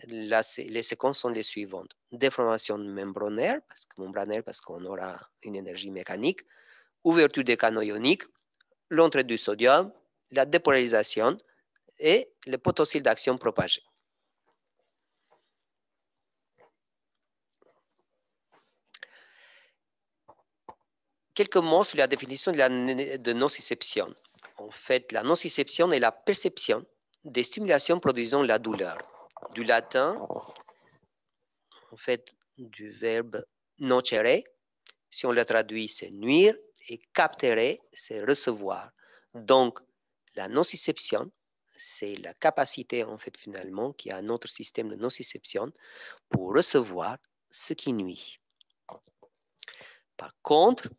Les séquences sont les suivantes. Déformation membranaire, parce qu'on aura une énergie mécanique, ouverture des canaux ioniques, l'entrée du sodium, la dépolarisation et le potentiel d'action propagé. Quelques mots sur la définition de nociception. En fait, la nociception est la perception des stimulations produisant la douleur. Du latin, en fait, du verbe nocere, si on le traduit, c'est nuire, et captere, c'est recevoir. Donc, la nociception, c'est la capacité, en fait, finalement, qui a notre système de nociception pour recevoir ce qui nuit. Par contre,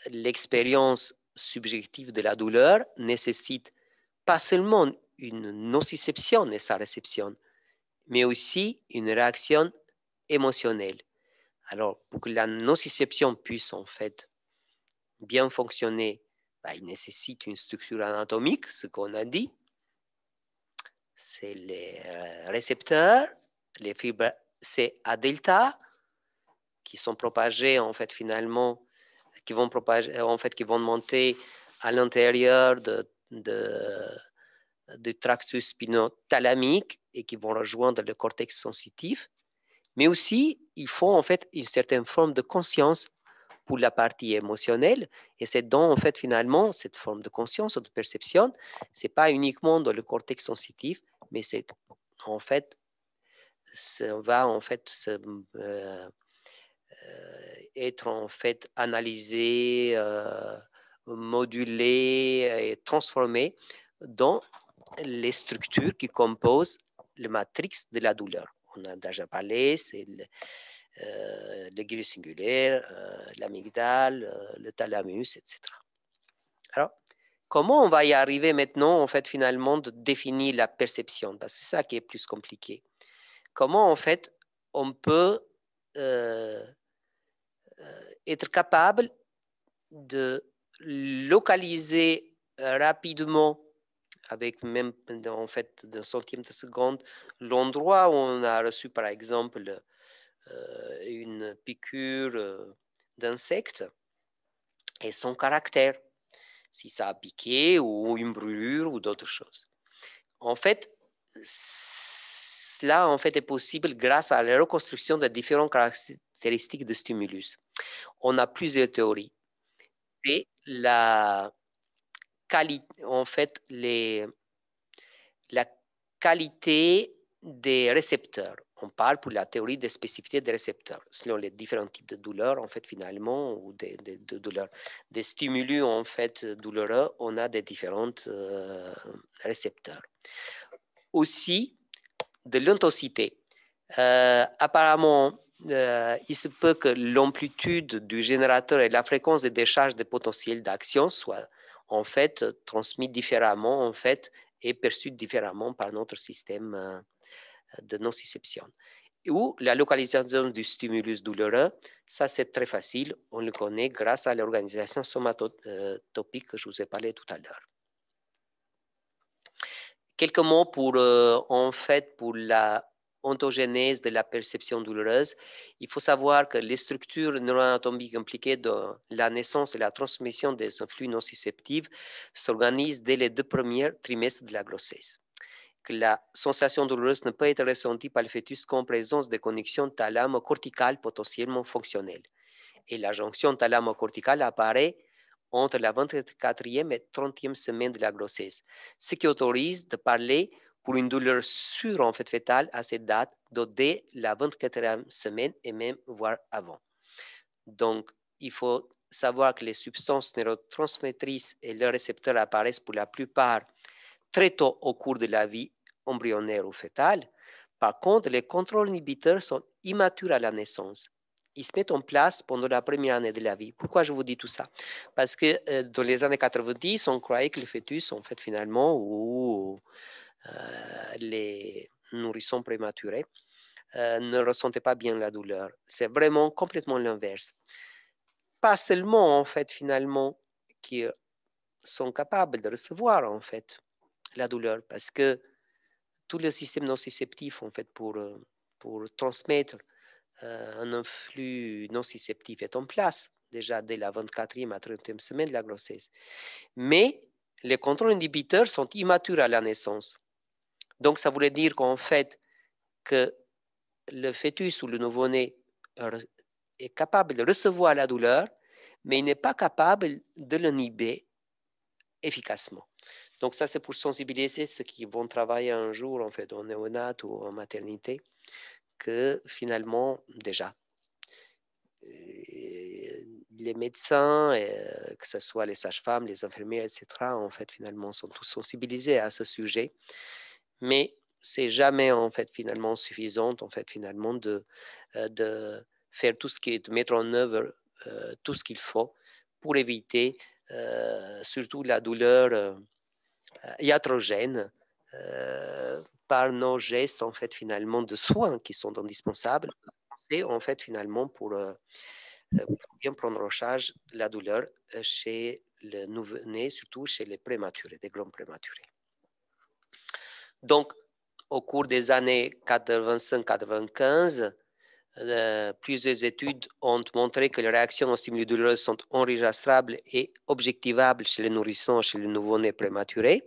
l'expérience subjective de la douleur nécessite pas seulement une nociception et sa réception, mais aussi une réaction émotionnelle. Alors, pour que la nociception puisse en fait bien fonctionner, il nécessite une structure anatomique, ce qu'on a dit. C'est les récepteurs, les fibres C à delta, qui sont propagées en fait finalement, qui vont monter à l'intérieur du tractus spinothalamique et qui vont rejoindre le cortex sensitif. Mais aussi, il faut en fait une certaine forme de conscience pour la partie émotionnelle. Et c'est dans, en fait, finalement, cette forme de conscience ou de perception, ce n'est pas uniquement dans le cortex sensitif, mais c'est en fait, ça va en fait être en fait analysé, modulé et transformé dans les structures qui composent le matrix de la douleur. On a déjà parlé, c'est le guilus singulaire, l'amygdale, le thalamus, etc. Alors, comment on va y arriver maintenant, en fait, finalement, de définir la perception? Parce que c'est ça qui est plus compliqué. Comment, en fait, on peut être capable de localiser rapidement, avec même, en fait, d'un centième de seconde, l'endroit où on a reçu, par exemple, une piqûre d'insecte et son caractère, si ça a piqué ou une brûlure ou d'autres choses. En fait, cela en fait est possible grâce à la reconstruction de différentes caractéristiques de stimulus. On a plusieurs théories. Et la qualité, en fait, la qualité des récepteurs. On parle pour la théorie des spécificités des récepteurs. Selon les différents types de douleurs, en fait, finalement, ou de douleurs, des stimulus, en fait, douloureux, on a des différents récepteurs. Aussi, de l'intensité. Apparemment, il se peut que l'amplitude du générateur et la fréquence de décharge des potentiels d'action soient, en fait, transmis différemment, en fait, et perçus différemment par notre système de nociception. Ou la localisation du stimulus douloureux, ça c'est très facile, on le connaît grâce à l'organisation somatotopique que je vous ai parlé tout à l'heure. Quelques mots pour, en fait, pour la ontogénèse de la perception douloureuse. Il faut savoir que les structures neuroanatomiques impliquées dans la naissance et la transmission des influx nociceptifs s'organisent dès les 2 premiers trimestres de la grossesse. Que la sensation douloureuse ne peut être ressentie par le fœtus qu'en présence de connexions thalamo-corticales potentiellement fonctionnelles. Et la jonction thalamo-corticale apparaît entre la 24e et 30e semaine de la grossesse, ce qui autorise de parler pour une douleur sûre en fait fétale à cette date, dès la 24e semaine et même voire avant. Donc, il faut savoir que les substances neurotransmettrices et leurs récepteurs apparaissent pour la plupart très tôt au cours de la vie embryonnaire ou fétale. Par contre, les contrôles inhibiteurs sont immatures à la naissance. Ils se mettent en place pendant la première année de la vie. Pourquoi je vous dis tout ça? Parce que dans les années 90, on croyait que le fœtus, en fait, finalement, ou les nourrissons prématurés, ne ressentaient pas bien la douleur. C'est vraiment complètement l'inverse. Pas seulement, en fait, finalement, qui sont capables de recevoir, en fait, la douleur, parce que tout le système nociceptif, en fait, pour transmettre un influx nociceptif est en place, déjà dès la 24e à 30e semaine de la grossesse. Mais les contrôles inhibiteurs sont immatures à la naissance. Donc, ça voulait dire qu'en fait, que le fœtus ou le nouveau-né est capable de recevoir la douleur, mais il n'est pas capable de l'inhiber efficacement. Donc, ça, c'est pour sensibiliser ceux qui vont travailler un jour, en fait, en néonat ou en maternité, que finalement, déjà, les médecins, que ce soit les sages-femmes, les infirmières, etc., en fait, finalement, sont tous sensibilisés à ce sujet. Mais c'est jamais, en fait, finalement, suffisant, en fait, finalement, de faire tout ce qui est, de mettre en œuvre tout ce qu'il faut pour éviter surtout la douleur iatrogène par nos gestes, en fait, finalement, de soins qui sont indispensables. C'est, en fait, finalement, pour bien prendre en charge la douleur chez le nouveau-né, surtout chez les prématurés, des grands prématurés. Donc, au cours des années 85-95, plusieurs études ont montré que les réactions aux stimuli douloureux sont enregistrables et objectivables chez les nourrissons, chez les nouveau-nés prématurés,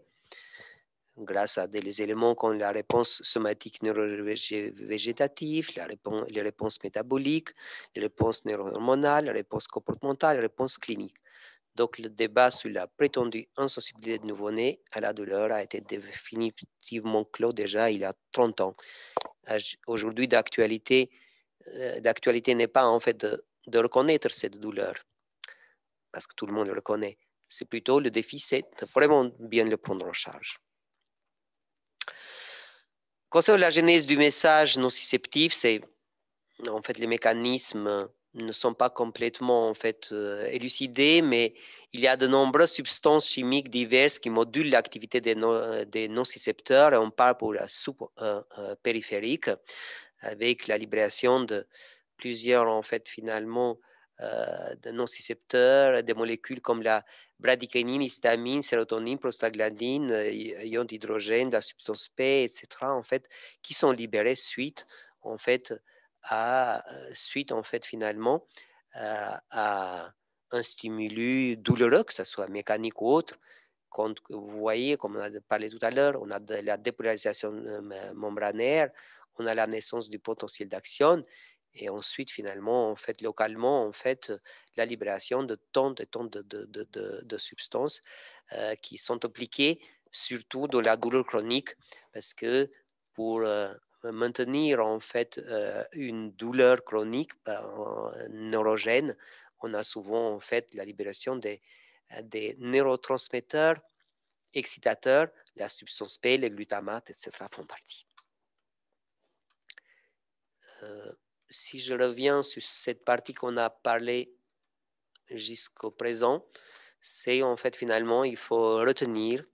grâce à des éléments comme la réponse somatique neurovégétative, les réponses métaboliques, les réponses neurohormonales, les réponses comportementales, les réponses cliniques. Donc, le débat sur la prétendue insensibilité de nouveau-né à la douleur a été définitivement clos déjà il y a 30 ans. Aujourd'hui, d'actualité n'est pas en fait de reconnaître cette douleur, parce que tout le monde le reconnaît. C'est plutôt le défi, c'est de vraiment bien le prendre en charge. Concernant la genèse du message nociceptif, c'est en fait les mécanismes ne sont pas complètement en fait élucidées, mais il y a de nombreuses substances chimiques diverses qui modulent l'activité des nocicepteurs, et on parle pour la sous-périphérique, avec la libération de plusieurs en fait finalement de nocicepteurs, des molécules comme la bradykinine, histamine, sérotonine, prostaglandine, ion d'hydrogène, la substance P, etc. en fait, qui sont libérées suite en fait finalement à un stimulus douloureux, que ce soit mécanique ou autre. Quand vous voyez, comme on a parlé tout à l'heure, on a de la dépolarisation membranaire, on a la naissance du potentiel d'action, et ensuite, finalement, en fait, localement, en fait, la libération de tant de substances qui sont appliquées surtout dans la douleur chronique, parce que pour maintenir en fait une douleur chronique neurogène, on a souvent en fait la libération des neurotransmetteurs excitateurs, la substance P, le glutamate, etc. font partie. Si je reviens sur cette partie qu'on a parlé jusqu'au présent, c'est en fait finalement, il faut retenir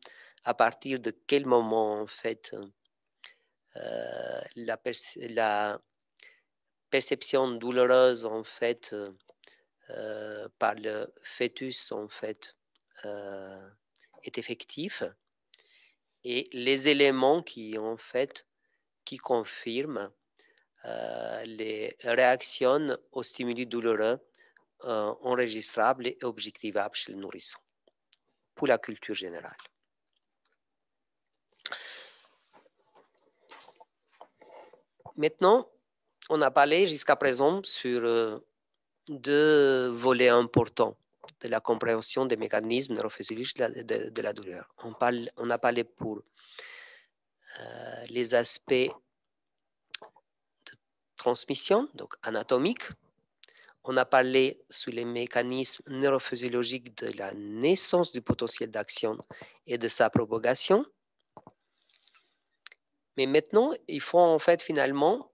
à partir de quel moment en fait la perception douloureuse en fait par le fœtus en fait est effectif, et les éléments qui en fait qui confirment les réactions aux stimuli douloureux enregistrables et objectivables chez le nourrisson pour la culture générale. Maintenant, on a parlé jusqu'à présent sur deux volets importants de la compréhension des mécanismes neurophysiologiques de la douleur. On a parlé pour les aspects de transmission, donc anatomiques. On a parlé sur les mécanismes neurophysiologiques de la naissance du potentiel d'action et de sa propagation. Mais maintenant, il faut en fait finalement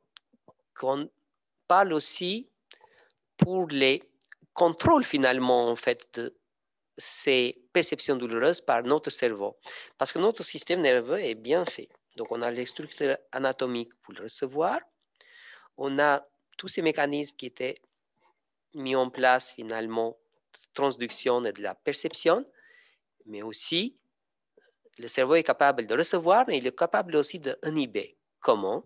qu'on parle aussi pour les contrôles finalement en fait de ces perceptions douloureuses par notre cerveau. Parce que notre système nerveux est bien fait. Donc on a les structures anatomiques pour le recevoir. On a tous ces mécanismes qui étaient mis en place finalement de transduction et de la perception, mais aussi le cerveau est capable de recevoir, mais il est capable aussi d'inhiber. Comment?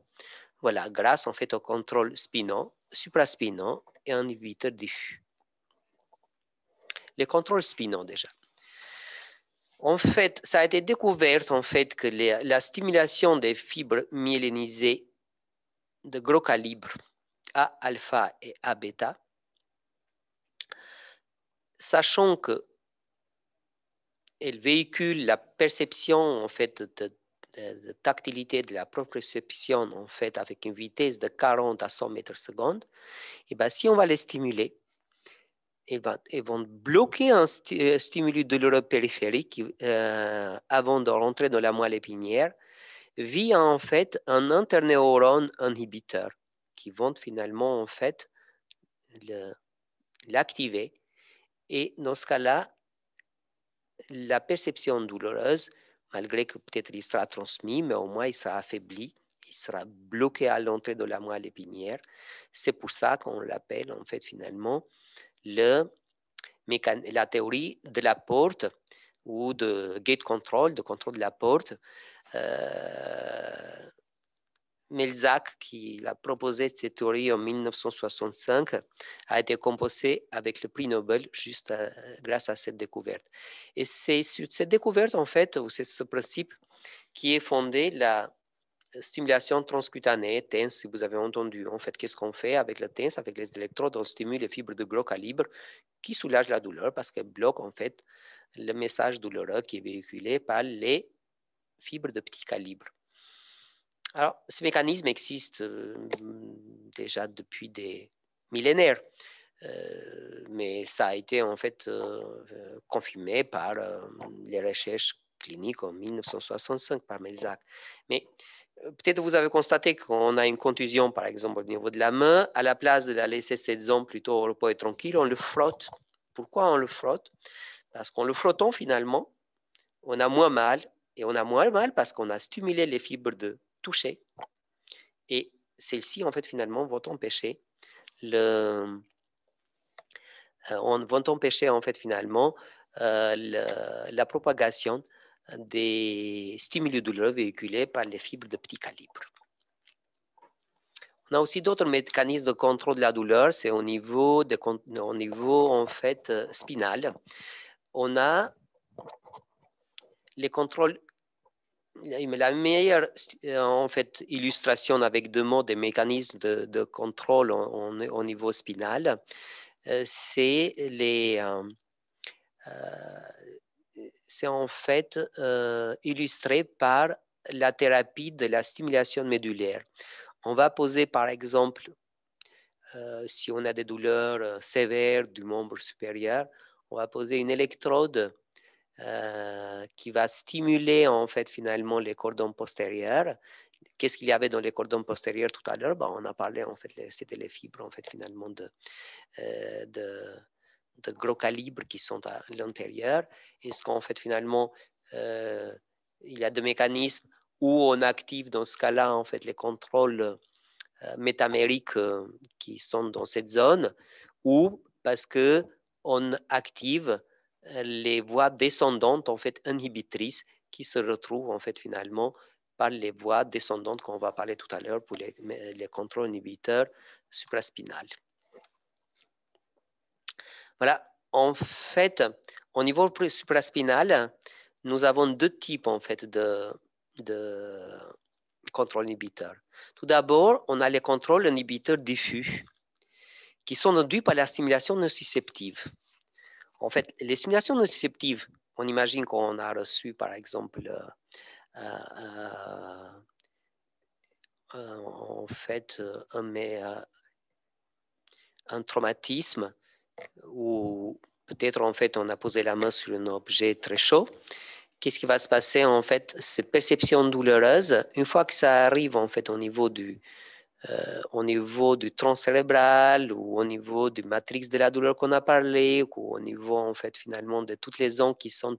Voilà, grâce en fait au contrôle spinaux, supraspinaux et inhibiteur diffus. Les contrôles spinaux déjà. En fait, ça a été découvert en fait que la stimulation des fibres myélinisées de gros calibre, A alpha et A bêta, sachant que elle véhicule la perception en fait de tactilité de la proprioception en fait avec une vitesse de 40 à 100 mètres secondes, et bien si on va les stimuler, ils vont bloquer un stimulus douloureux périphérique avant de rentrer dans la moelle épinière via en fait un interneurone inhibiteur qui vont finalement en fait l'activer, et dans ce cas-là, la perception douloureuse, malgré que peut-être il sera transmis, mais au moins il sera affaibli, il sera bloqué à l'entrée de la moelle épinière. C'est pour ça qu'on l'appelle en fait finalement la théorie de la porte ou de gate control, de contrôle de la porte. Melzack, qui a proposé cette théorie en 1965, a été composé avec le prix Nobel juste grâce à cette découverte. Et c'est sur cette découverte, en fait, ou c'est ce principe qui est fondé la stimulation transcutanée, TENS, si vous avez entendu. En fait, qu'est-ce qu'on fait avec le TENS, avec les électrodes? On stimule les fibres de gros calibre qui soulagent la douleur parce qu'elles bloquent, en fait, le message douloureux qui est véhiculé par les fibres de petit calibre. Alors, ce mécanisme existe déjà depuis des millénaires, mais ça a été en fait confirmé par les recherches clinique en 1965 par Melzac. Mais peut-être vous avez constaté qu'on a une contusion, par exemple, au niveau de la main. À la place de la laisser cette zone plutôt au repos et tranquille, on le frotte. Pourquoi on le frotte? Parce qu'en le frottant, finalement, on a moins mal. Et on a moins mal parce qu'on a stimulé les fibres de toucher. Et celles-ci, en fait, finalement, vont empêcher en fait, finalement, la propagation des stimuli douloureux véhiculés par les fibres de petit calibre. On a aussi d'autres mécanismes de contrôle de la douleur, c'est au niveau en fait, spinal. On a les contrôles, la meilleure en fait, illustration avec deux mots des mécanismes de contrôle au niveau spinal, c'est en fait illustré par la thérapie de la stimulation médulaire. On va poser par exemple, si on a des douleurs sévères du membre supérieur, on va poser une électrode qui va stimuler en fait finalement les cordons postérieurs. Qu'est-ce qu'il y avait dans les cordons postérieurs tout à l'heure? On a parlé en fait, c'était les fibres en fait finalement de gros calibre qui sont à l'intérieur. Est-ce qu'en fait finalement il y a des mécanismes où on active dans ce cas-là en fait les contrôles métamériques qui sont dans cette zone, ou parce que on active les voies descendantes en fait inhibitrices qui se retrouvent en fait finalement par les voies descendantes qu'on va parler tout à l'heure pour les contrôles inhibiteurs supraspinales. Voilà, en fait, au niveau supraspinal, nous avons deux types en fait de contrôle inhibiteur. Tout d'abord, on a les contrôles inhibiteurs diffus qui sont induits par la stimulation nociceptive. En fait, les stimulations nociceptives, on imagine qu'on a reçu par exemple en fait un traumatisme, ou peut-être en fait on a posé la main sur un objet très chaud. Qu'est-ce qui va se passer en fait? Cette perception douloureuse, une fois que ça arrive en fait au niveau du tronc cérébral, ou au niveau du matrix de la douleur qu'on a parlé, ou au niveau en fait finalement de toutes les zones qui sont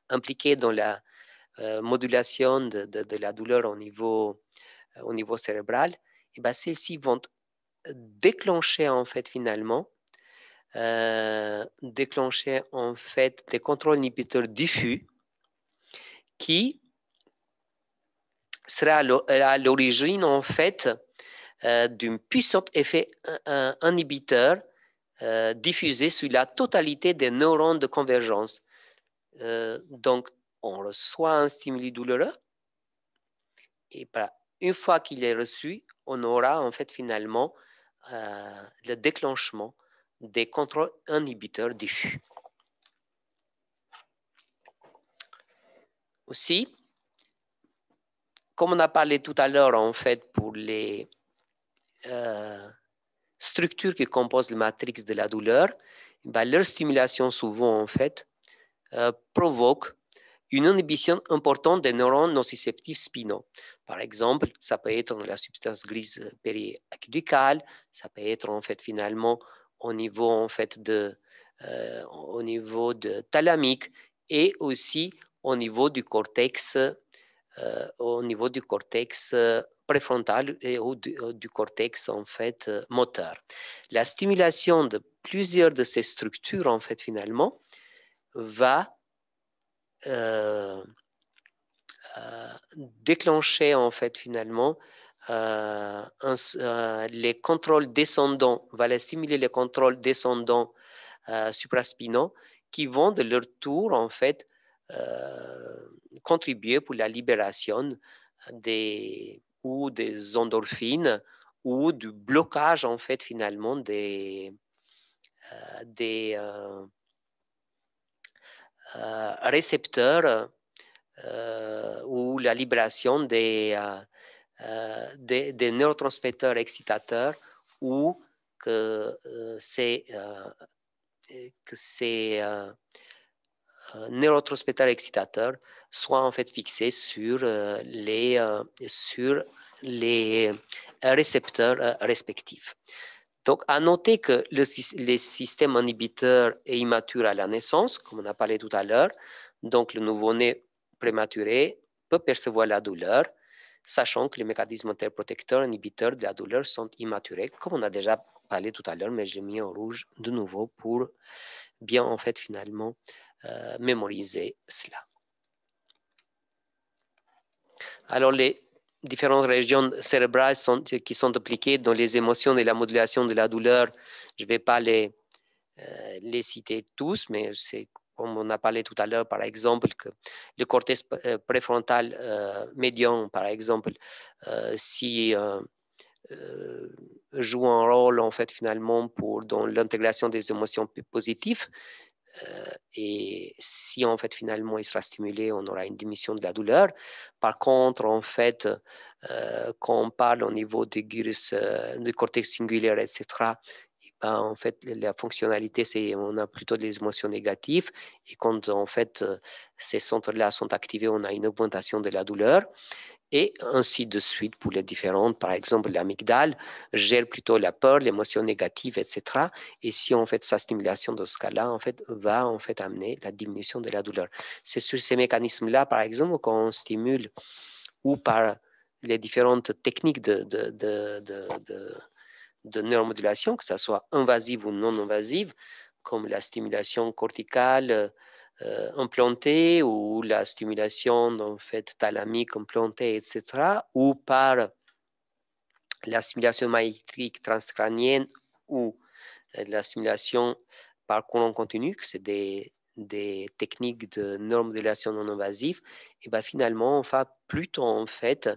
impliquées dans la modulation de la douleur au niveau cérébral, et ben celles-ci vont déclencher en fait finalement en fait des contrôles inhibiteurs diffus qui sera à l'origine en fait d'un puissant effet inhibiteur diffusé sur la totalité des neurones de convergence. Donc, on reçoit un stimuli douloureux, et une fois qu'il est reçu, on aura en fait finalement le déclenchement des contrôles inhibiteurs diffus. Aussi, comme on a parlé tout à l'heure en fait pour les structures qui composent la matrix de la douleur, leur stimulation souvent en fait provoque une inhibition importante des neurones nociceptifs spinaux. Par exemple, ça peut être la substance grise périacudicale, ça peut être en fait finalement au niveau en fait au niveau de thalamique, et aussi au niveau du cortex préfrontal et du cortex en fait moteur. La stimulation de plusieurs de ces structures en fait finalement va déclencher en fait finalement les contrôles descendants, va stimuler les contrôles descendants supraspinaux qui vont de leur tour en fait contribuer pour la libération des endorphines, ou du blocage en fait finalement des récepteurs, ou la libération des neurotransmetteurs excitateurs, ou que ces neurotransmetteurs excitateurs soient en fait fixés sur les récepteurs respectifs. Donc, à noter que les systèmes inhibiteurs est immature à la naissance, comme on a parlé tout à l'heure. Donc, le nouveau-né prématuré peut percevoir la douleur, sachant que les mécanismes interprotecteurs inhibiteurs de la douleur sont immaturés, comme on a déjà parlé tout à l'heure, mais je l'ai mis en rouge de nouveau pour bien, en fait, finalement, mémoriser cela. Alors, les différentes régions cérébrales qui sont impliquées dans les émotions et la modulation de la douleur, je ne vais pas les citer tous, mais c'est comme on a parlé tout à l'heure, par exemple, que le cortex préfrontal médian, par exemple, si joue un rôle, en fait, finalement, dans l'intégration des émotions positives, et si en fait finalement il sera stimulé, on aura une diminution de la douleur. Par contre, en fait, quand on parle au niveau du gyrus, du cortex singulaire, etc., ben, en fait, la fonctionnalité, c'est on a plutôt des émotions négatives, et quand en fait ces centres-là sont activés, on a une augmentation de la douleur. Et ainsi de suite pour les différentes. Par exemple, l'amygdale gère plutôt la peur, l'émotion négative, etc. Et si on fait sa stimulation dans ce cas-là, en fait, va en fait amener la diminution de la douleur. C'est sur ces mécanismes-là, par exemple, qu'on stimule ou par les différentes techniques de neuromodulation, que ce soit invasive ou non invasive, comme la stimulation corticale implantée ou la stimulation en fait thalamique implantée, etc., ou par la stimulation magnétique transcrânienne ou la stimulation par courant continu, que c'est des techniques de neuromodulation non invasive, et bien finalement on va plutôt en fait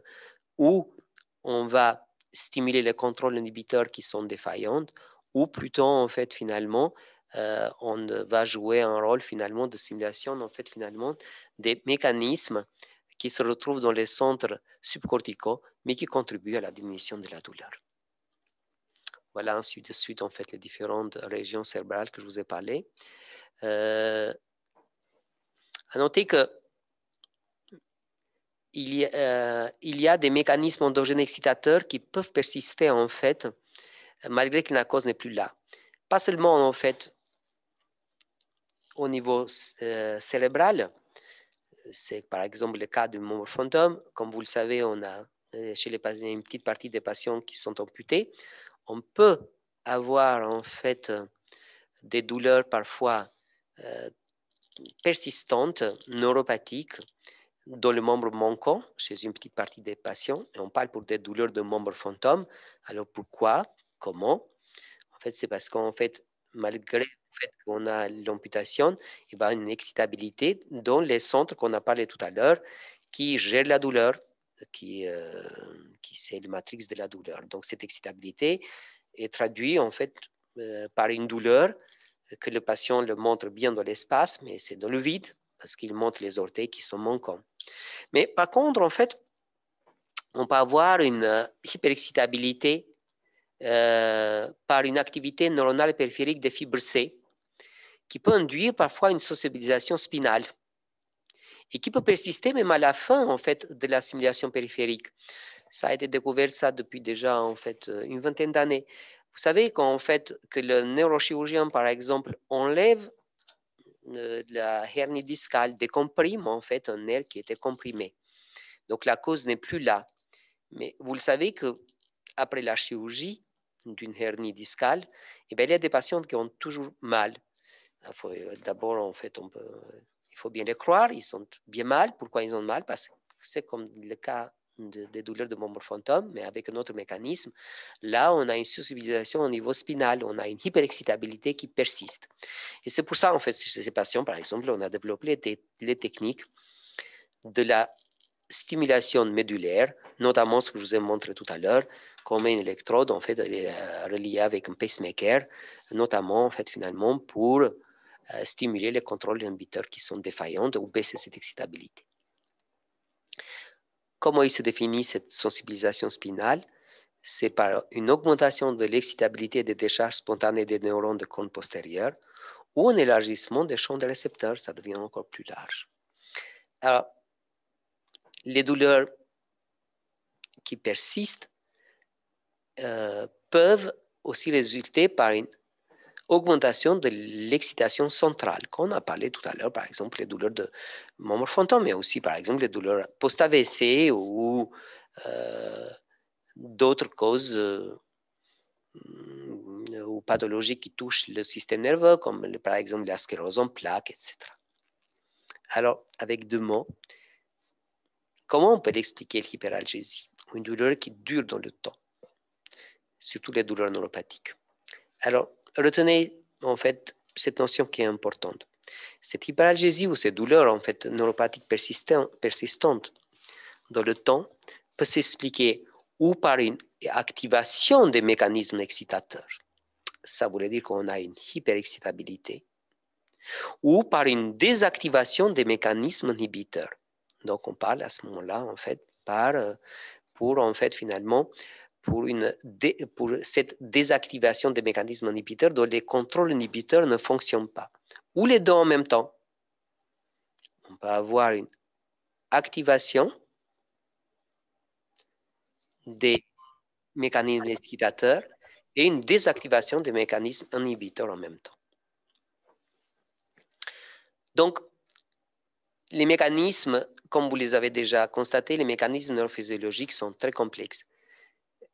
où on va stimuler les contrôles inhibiteurs qui sont défaillants, ou plutôt en fait finalement on va jouer un rôle finalement de stimulation en fait finalement des mécanismes qui se retrouvent dans les centres subcorticaux mais qui contribuent à la diminution de la douleur. Voilà ainsi de suite en fait les différentes régions cérébrales que je vous ai parlé. À noter que il y a des mécanismes endogènes excitateurs qui peuvent persister en fait malgré que la cause n'est plus là. Pas seulement en fait au niveau cérébral, c'est par exemple le cas du membre fantôme. Comme vous le savez, on a chez les patients une petite partie des patients qui sont amputés. On peut avoir en fait des douleurs parfois persistantes, neuropathiques, dans le membre manquant chez une petite partie des patients. Et on parle pour des douleurs de membre fantôme. Alors pourquoi? Comment? En fait, c'est parce qu'en fait, malgré le fait qu'on a l'amputation, il y a une excitabilité dans les centres qu'on a parlé tout à l'heure qui gèrent la douleur, qui c'est le matrix de la douleur. Donc, cette excitabilité est traduite en fait par une douleur que le patient le montre bien dans l'espace, mais c'est dans le vide parce qu'il montre les orteils qui sont manquants. Mais par contre, en fait, on peut avoir une hyperexcitabilité par une activité neuronale périphérique des fibres C qui peut induire parfois une sensibilisation spinale et qui peut persister même à la fin en fait de la stimulation périphérique. Ça a été découvert ça depuis déjà en fait une vingtaine d'années. Vous savez qu'en fait que le neurochirurgien par exemple enlève la hernie discale, décomprime en fait un nerf qui était comprimé. Donc la cause n'est plus là. Mais vous le savez que après la chirurgie d'une hernie discale, eh bien, il y a des patients qui ont toujours mal. D'abord, en fait, il faut bien les croire, ils sont bien mal. Pourquoi ils ont mal? Parce que c'est comme le cas des douleurs de membre fantôme, mais avec un autre mécanisme. Là, on a une sensibilisation au niveau spinal, on a une hyperexcitabilité qui persiste. Et c'est pour ça, en fait, chez ces patients, par exemple, on a développé les techniques de la stimulation médulaire, notamment ce que je vous ai montré tout à l'heure, comme une électrode en fait reliée avec un pacemaker, notamment en fait finalement pour stimuler les contrôles inhibiteurs qui sont défaillants ou baisser cette excitabilité. Comment il se définit cette sensibilisation spinale? C'est par une augmentation de l'excitabilité des décharges spontanées des neurones de cône postérieur ou un élargissement des champs des récepteurs, ça devient encore plus large. Alors, les douleurs qui persistent peuvent aussi résulter par une augmentation de l'excitation centrale, qu'on a parlé tout à l'heure, par exemple les douleurs de membre fantôme, mais aussi par exemple les douleurs post-AVC ou d'autres causes ou pathologies qui touchent le système nerveux, comme par exemple la sclérose en plaques, etc. Alors, avec deux mots, comment on peut expliquer l'hyperalgésie, une douleur qui dure dans le temps, surtout les douleurs neuropathiques? Alors, retenez en fait cette notion qui est importante. Cette hyperalgésie ou ces douleurs en fait neuropathiques persistantes dans le temps peut s'expliquer ou par une activation des mécanismes excitateurs, ça voudrait dire qu'on a une hyperexcitabilité, ou par une désactivation des mécanismes inhibiteurs. Donc on parle à ce moment-là en fait pour en fait finalement pour cette désactivation des mécanismes inhibiteurs dont les contrôles inhibiteurs ne fonctionnent pas, ou les deux en même temps. On peut avoir une activation des mécanismes excitateurs et une désactivation des mécanismes inhibiteurs en même temps. Donc, les mécanismes, comme vous les avez déjà constaté, les mécanismes neurophysiologiques sont très complexes.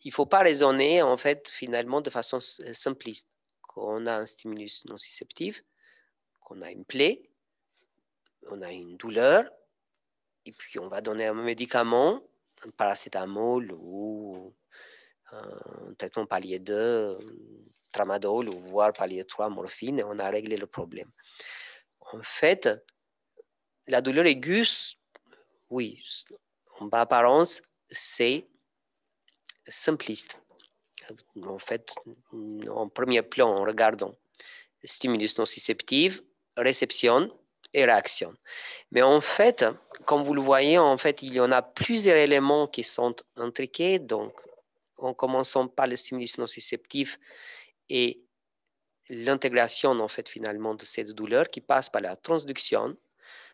Il ne faut pas raisonner, en fait, finalement, de façon simpliste. Qu'on a un stimulus nociceptif, qu'on a une plaie, on a une douleur, et puis on va donner un médicament, un paracétamol ou un traitement palier 2, tramadol ou voire palier 3, morphine, et on a réglé le problème. En fait, la douleur aiguë, oui, en apparence, c'est simpliste. En fait, en premier plan, en regardant stimulus nociceptif, réception et réaction. Mais en fait, comme vous le voyez, en fait, il y en a plusieurs éléments qui sont intriqués. Donc, en commençant par le stimulus nociceptif et l'intégration, en fait, finalement, de cette douleur qui passe par la transduction,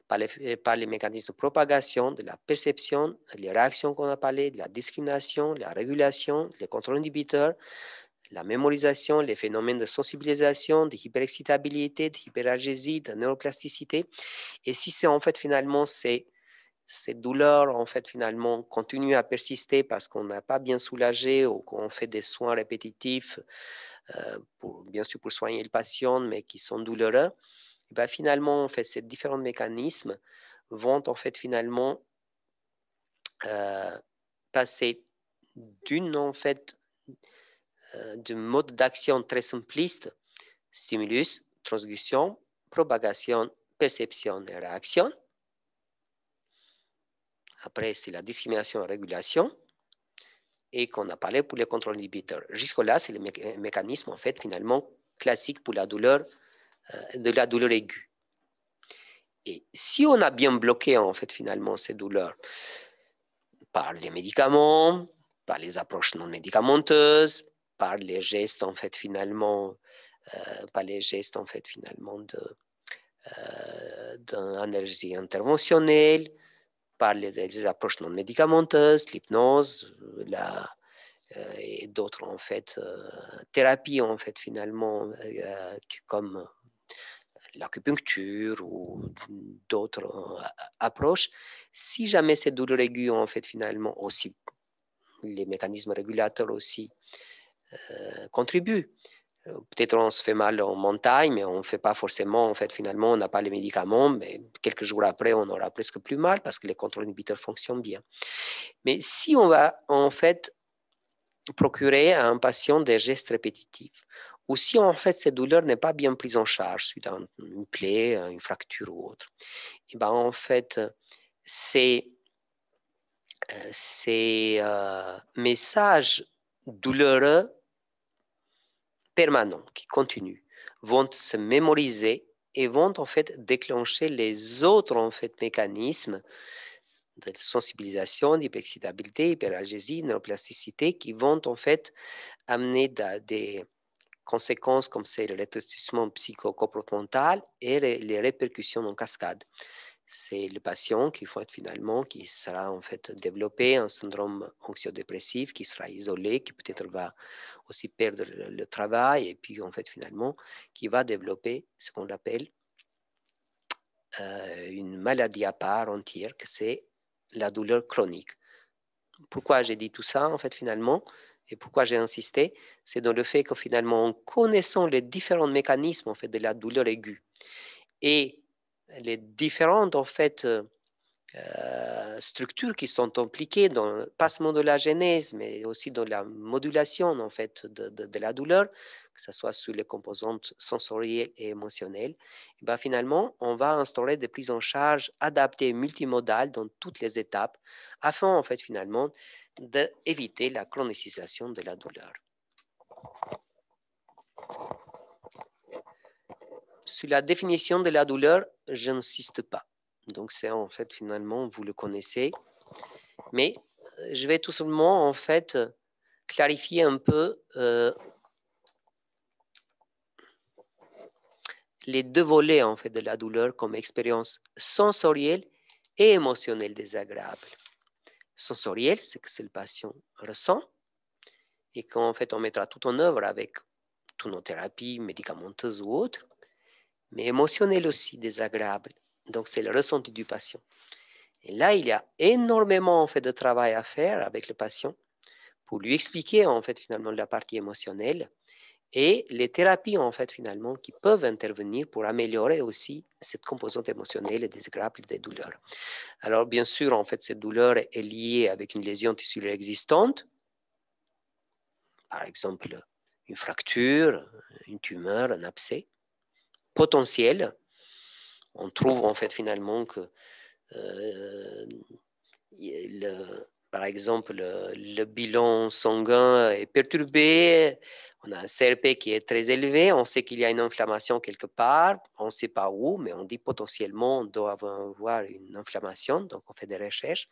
par les mécanismes de propagation, de la perception, les réactions qu'on a parlé, de la discrimination, la régulation, les contrôles inhibiteurs, la mémorisation, les phénomènes de sensibilisation, de hyperexcitabilité, de hyperalgésie, de neuroplasticité. Et si c'est en fait finalement ces douleurs en fait finalement continuent à persister parce qu'on n'a pas bien soulagé ou qu'on fait des soins répétitifs, bien sûr pour soigner le patient, mais qui sont douloureux, et bien finalement en fait ces différents mécanismes vont en fait finalement passer d'un mode d'action très simpliste, stimulus, transduction, propagation, perception et réaction. Après, c'est la discrimination et régulation, et qu'on a parlé pour les contrôles inhibiteurs. Jusque-là, c'est le mécanisme, en fait, finalement, classique pour la douleur, de la douleur aiguë. Et si on a bien bloqué, en fait, finalement, ces douleurs par les médicaments, par les approches non médicamenteuses, par les gestes, en fait, finalement, d'analyse interventionnelle, par les approches non médicamenteuses, l'hypnose, et d'autres en fait thérapies en fait finalement comme l'acupuncture ou d'autres approches. Si jamais ces douleurs aiguës en fait finalement aussi les mécanismes régulateurs aussi contribuent. Peut-être on se fait mal en montagne, mais on ne fait pas forcément, en fait, finalement, on n'a pas les médicaments, mais quelques jours après, on aura presque plus mal parce que les contrôles inhibiteurs fonctionnent bien. Mais si on va, en fait, procurer à un patient des gestes répétitifs, ou si, en fait, cette douleur n'est pas bien prise en charge suite à une plaie, une fracture ou autre, et ben, en fait, ces messages douloureux permanents qui continuent vont se mémoriser et vont en fait déclencher les autres en fait mécanismes de sensibilisation, d'hyperexcitabilité, hyperalgésie, neuroplasticité qui vont en fait amener des conséquences comme c'est le rétrécissement psychocomportemental et les répercussions en cascade. c'est le patient qui sera en fait développé un syndrome anxio-dépressif, qui sera isolé, qui peut-être va aussi perdre le travail, et puis en fait finalement qui va développer ce qu'on appelle une maladie à part entière, que c'est la douleur chronique. Pourquoi j'ai dit tout ça en fait finalement, et pourquoi j'ai insisté, c'est dans le fait que finalement en connaissant les différents mécanismes en fait de la douleur aiguë et les différentes en fait structures qui sont impliquées dans le passement de la genèse, mais aussi dans la modulation en fait de la douleur, que ce soit sur les composantes sensorielles et émotionnelles, et ben finalement, on va instaurer des prises en charge adaptées et multimodales dans toutes les étapes, afin en fait finalement d'éviter la chronicisation de la douleur. Sur la définition de la douleur, je n'insiste pas. Donc c'est en fait finalement, vous le connaissez, mais je vais tout simplement en fait clarifier un peu les deux volets en fait de la douleur comme expérience sensorielle et émotionnelle désagréable. Sensorielle, c'est que le patient ressent et qu'en fait on mettra tout en œuvre avec toutes nos thérapies médicamenteuses ou autres, mais émotionnelle aussi désagréable. Donc c'est le ressenti du patient. Et là, il y a énormément en fait de travail à faire avec le patient pour lui expliquer en fait finalement la partie émotionnelle et les thérapies en fait finalement qui peuvent intervenir pour améliorer aussi cette composante émotionnelle et désagréable des douleurs. Alors bien sûr en fait cette douleur est liée avec une lésion tissulaire existante, par exemple une fracture, une tumeur, un abcès potentiel. On trouve en fait finalement que par exemple, le bilan sanguin est perturbé, on a un CRP qui est très élevé, on sait qu'il y a une inflammation quelque part, on ne sait pas où, mais on dit potentiellement on doit avoir une inflammation, donc on fait des recherches,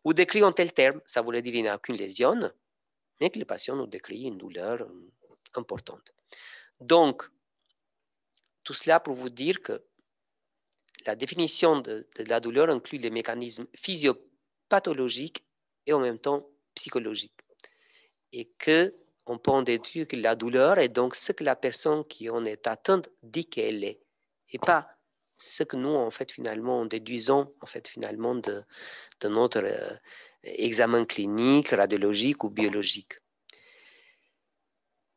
ou décrit en tel terme, ça voulait dire qu'il n'y a aucune lésion, mais que le patient nous décrit une douleur importante. Donc, tout cela pour vous dire que la définition de la douleur inclut les mécanismes physiopathologiques et en même temps psychologiques. Et qu'on peut en déduire que la douleur est donc ce que la personne qui en est atteinte dit qu'elle est, et pas ce que nous, en fait, finalement, déduisons, en fait, finalement, de notre examen clinique, radiologique ou biologique.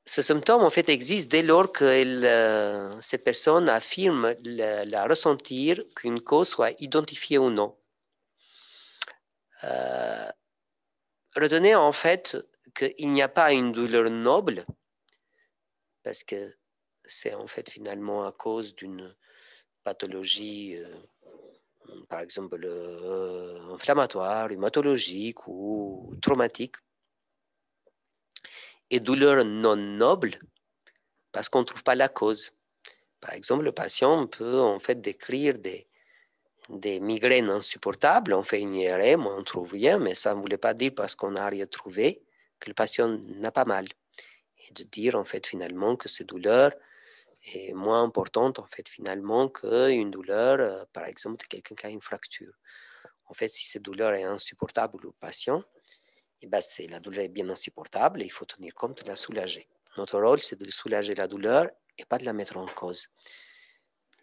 Ce symptôme, en fait, existe dès lors que cette personne affirme la ressentir, qu'une cause soit identifiée ou non. Retenez, en fait, qu'il n'y a pas une douleur noble, parce que c'est, en fait, finalement, à cause d'une pathologie, par exemple, inflammatoire, rhumatologique ou traumatique, et douleur non noble, parce qu'on ne trouve pas la cause. Par exemple, le patient peut en fait décrire des migraines insupportables. On fait une IRM, on ne trouve rien, mais ça ne voulait pas dire parce qu'on n'a rien trouvé que le patient n'a pas mal. Et de dire en fait finalement que cette douleur est moins importante en fait finalement qu'une douleur, par exemple, de quelqu'un qui a une fracture. En fait, si cette douleur est insupportable au patient, eh ben, la douleur est bien insupportable et il faut tenir compte de la soulager. Notre rôle, c'est de soulager la douleur et pas de la mettre en cause.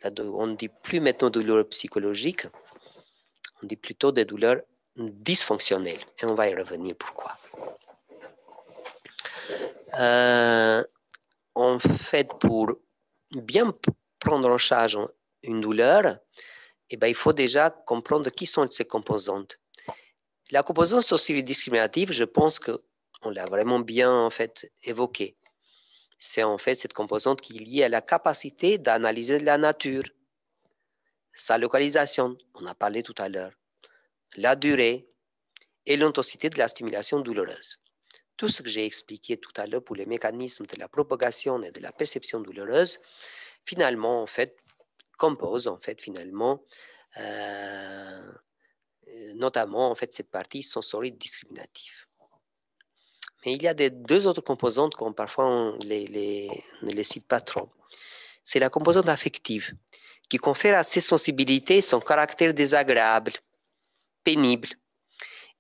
On ne dit plus maintenant douleur psychologique, on dit plutôt des douleurs dysfonctionnelles. Et on va y revenir pourquoi. En fait, pour bien prendre en charge une douleur, eh ben, il faut déjà comprendre qui sont ces composantes. La composante sociale discriminative, je pense qu'on l'a vraiment bien en fait évoquée. C'est en fait cette composante qui est liée à la capacité d'analyser la nature, sa localisation, on a parlé tout à l'heure, la durée et l'intensité de la stimulation douloureuse. Tout ce que j'ai expliqué tout à l'heure pour les mécanismes de la propagation et de la perception douloureuse, finalement, en fait, compose, en fait, finalement, notamment, en fait, cette partie sensorielle discriminative. Mais il y a deux autres composantes qu'on parfois ne les cite pas trop. C'est la composante affective, qui confère à ces sensibilités son caractère désagréable, pénible,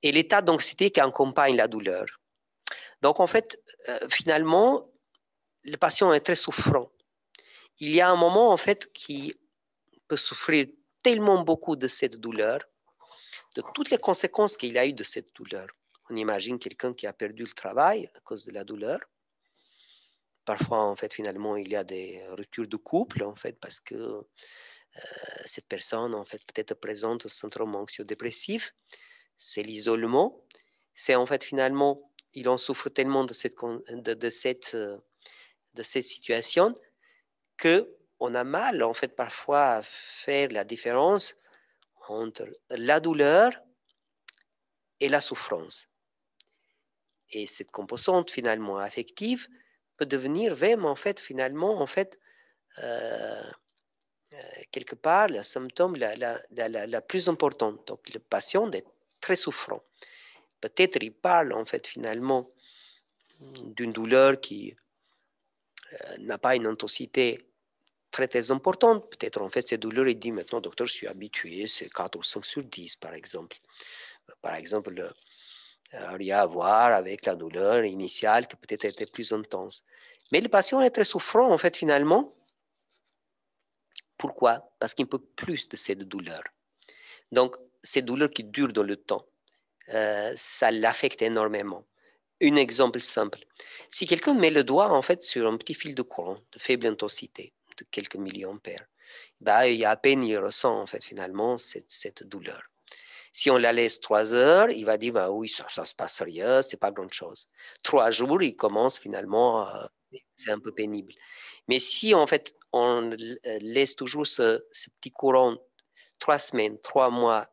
et l'état d'anxiété qui accompagne la douleur. Donc, en fait, finalement, le patient est très souffrant. Il y a un moment, en fait, qui peut souffrir tellement beaucoup de cette douleur, de toutes les conséquences qu'il a eues de cette douleur. On imagine quelqu'un qui a perdu le travail à cause de la douleur. Parfois, en fait, finalement, il y a des ruptures de couple, en fait, parce que cette personne, en fait, peut-être présente un syndrome anxio-dépressif. C'est l'isolement. C'est, en fait, finalement, il en souffre tellement de cette situation qu'on a mal, en fait, parfois à faire la différence entre la douleur et la souffrance. Et cette composante, finalement, affective peut devenir vraiment, en fait, finalement, en fait, quelque part, le symptôme la plus importante. Donc, le patient est très souffrant. Peut-être il parle, en fait, finalement, d'une douleur qui n'a pas une intensité très, très importante. Peut-être, en fait, cette douleur, il dit maintenant, docteur, je suis habitué, c'est 4 ou 5 sur 10, par exemple. Par exemple, rien à voir avec la douleur initiale qui peut-être était plus intense. Mais le patient est très souffrant, en fait, finalement. Pourquoi? Parce qu'il ne peut plus de cette douleur. Donc, ces douleurs qui durent dans le temps, ça l'affecte énormément. Un exemple simple. Si quelqu'un met le doigt, en fait, sur un petit fil de courant de faible intensité, de quelques milliampères, bah, il y a à peine il ressent, en fait, finalement, cette douleur. Si on la laisse 3 heures, il va dire, bah oui, ça se passe rien, c'est pas grand-chose. 3 jours, il commence finalement, c'est un peu pénible. Mais si en fait, on laisse toujours ce petit courant 3 semaines, 3 mois,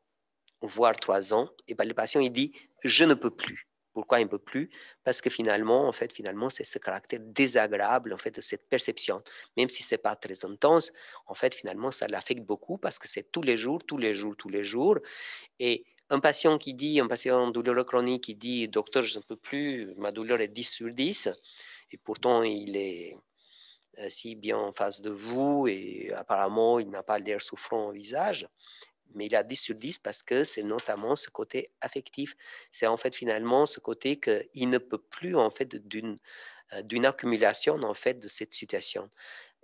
voire 3 ans, et ben, le patient, il dit, je ne peux plus. Pourquoi il ne peut plus? Parce que finalement, en fait, finalement, c'est ce caractère désagréable en fait, de cette perception. Même si ce n'est pas très intense, en fait, finalement, ça l'affecte beaucoup parce que c'est tous les jours, tous les jours, tous les jours. Et un patient douloureux chronique qui dit, docteur, je ne peux plus, ma douleur est 10 sur 10, et pourtant il est si bien en face de vous, et apparemment il n'a pas l'air souffrant au visage, mais il a 10 sur 10 parce que c'est notamment ce côté affectif. C'est en fait finalement ce côté qu'il ne peut plus en fait d'une accumulation en fait de cette situation.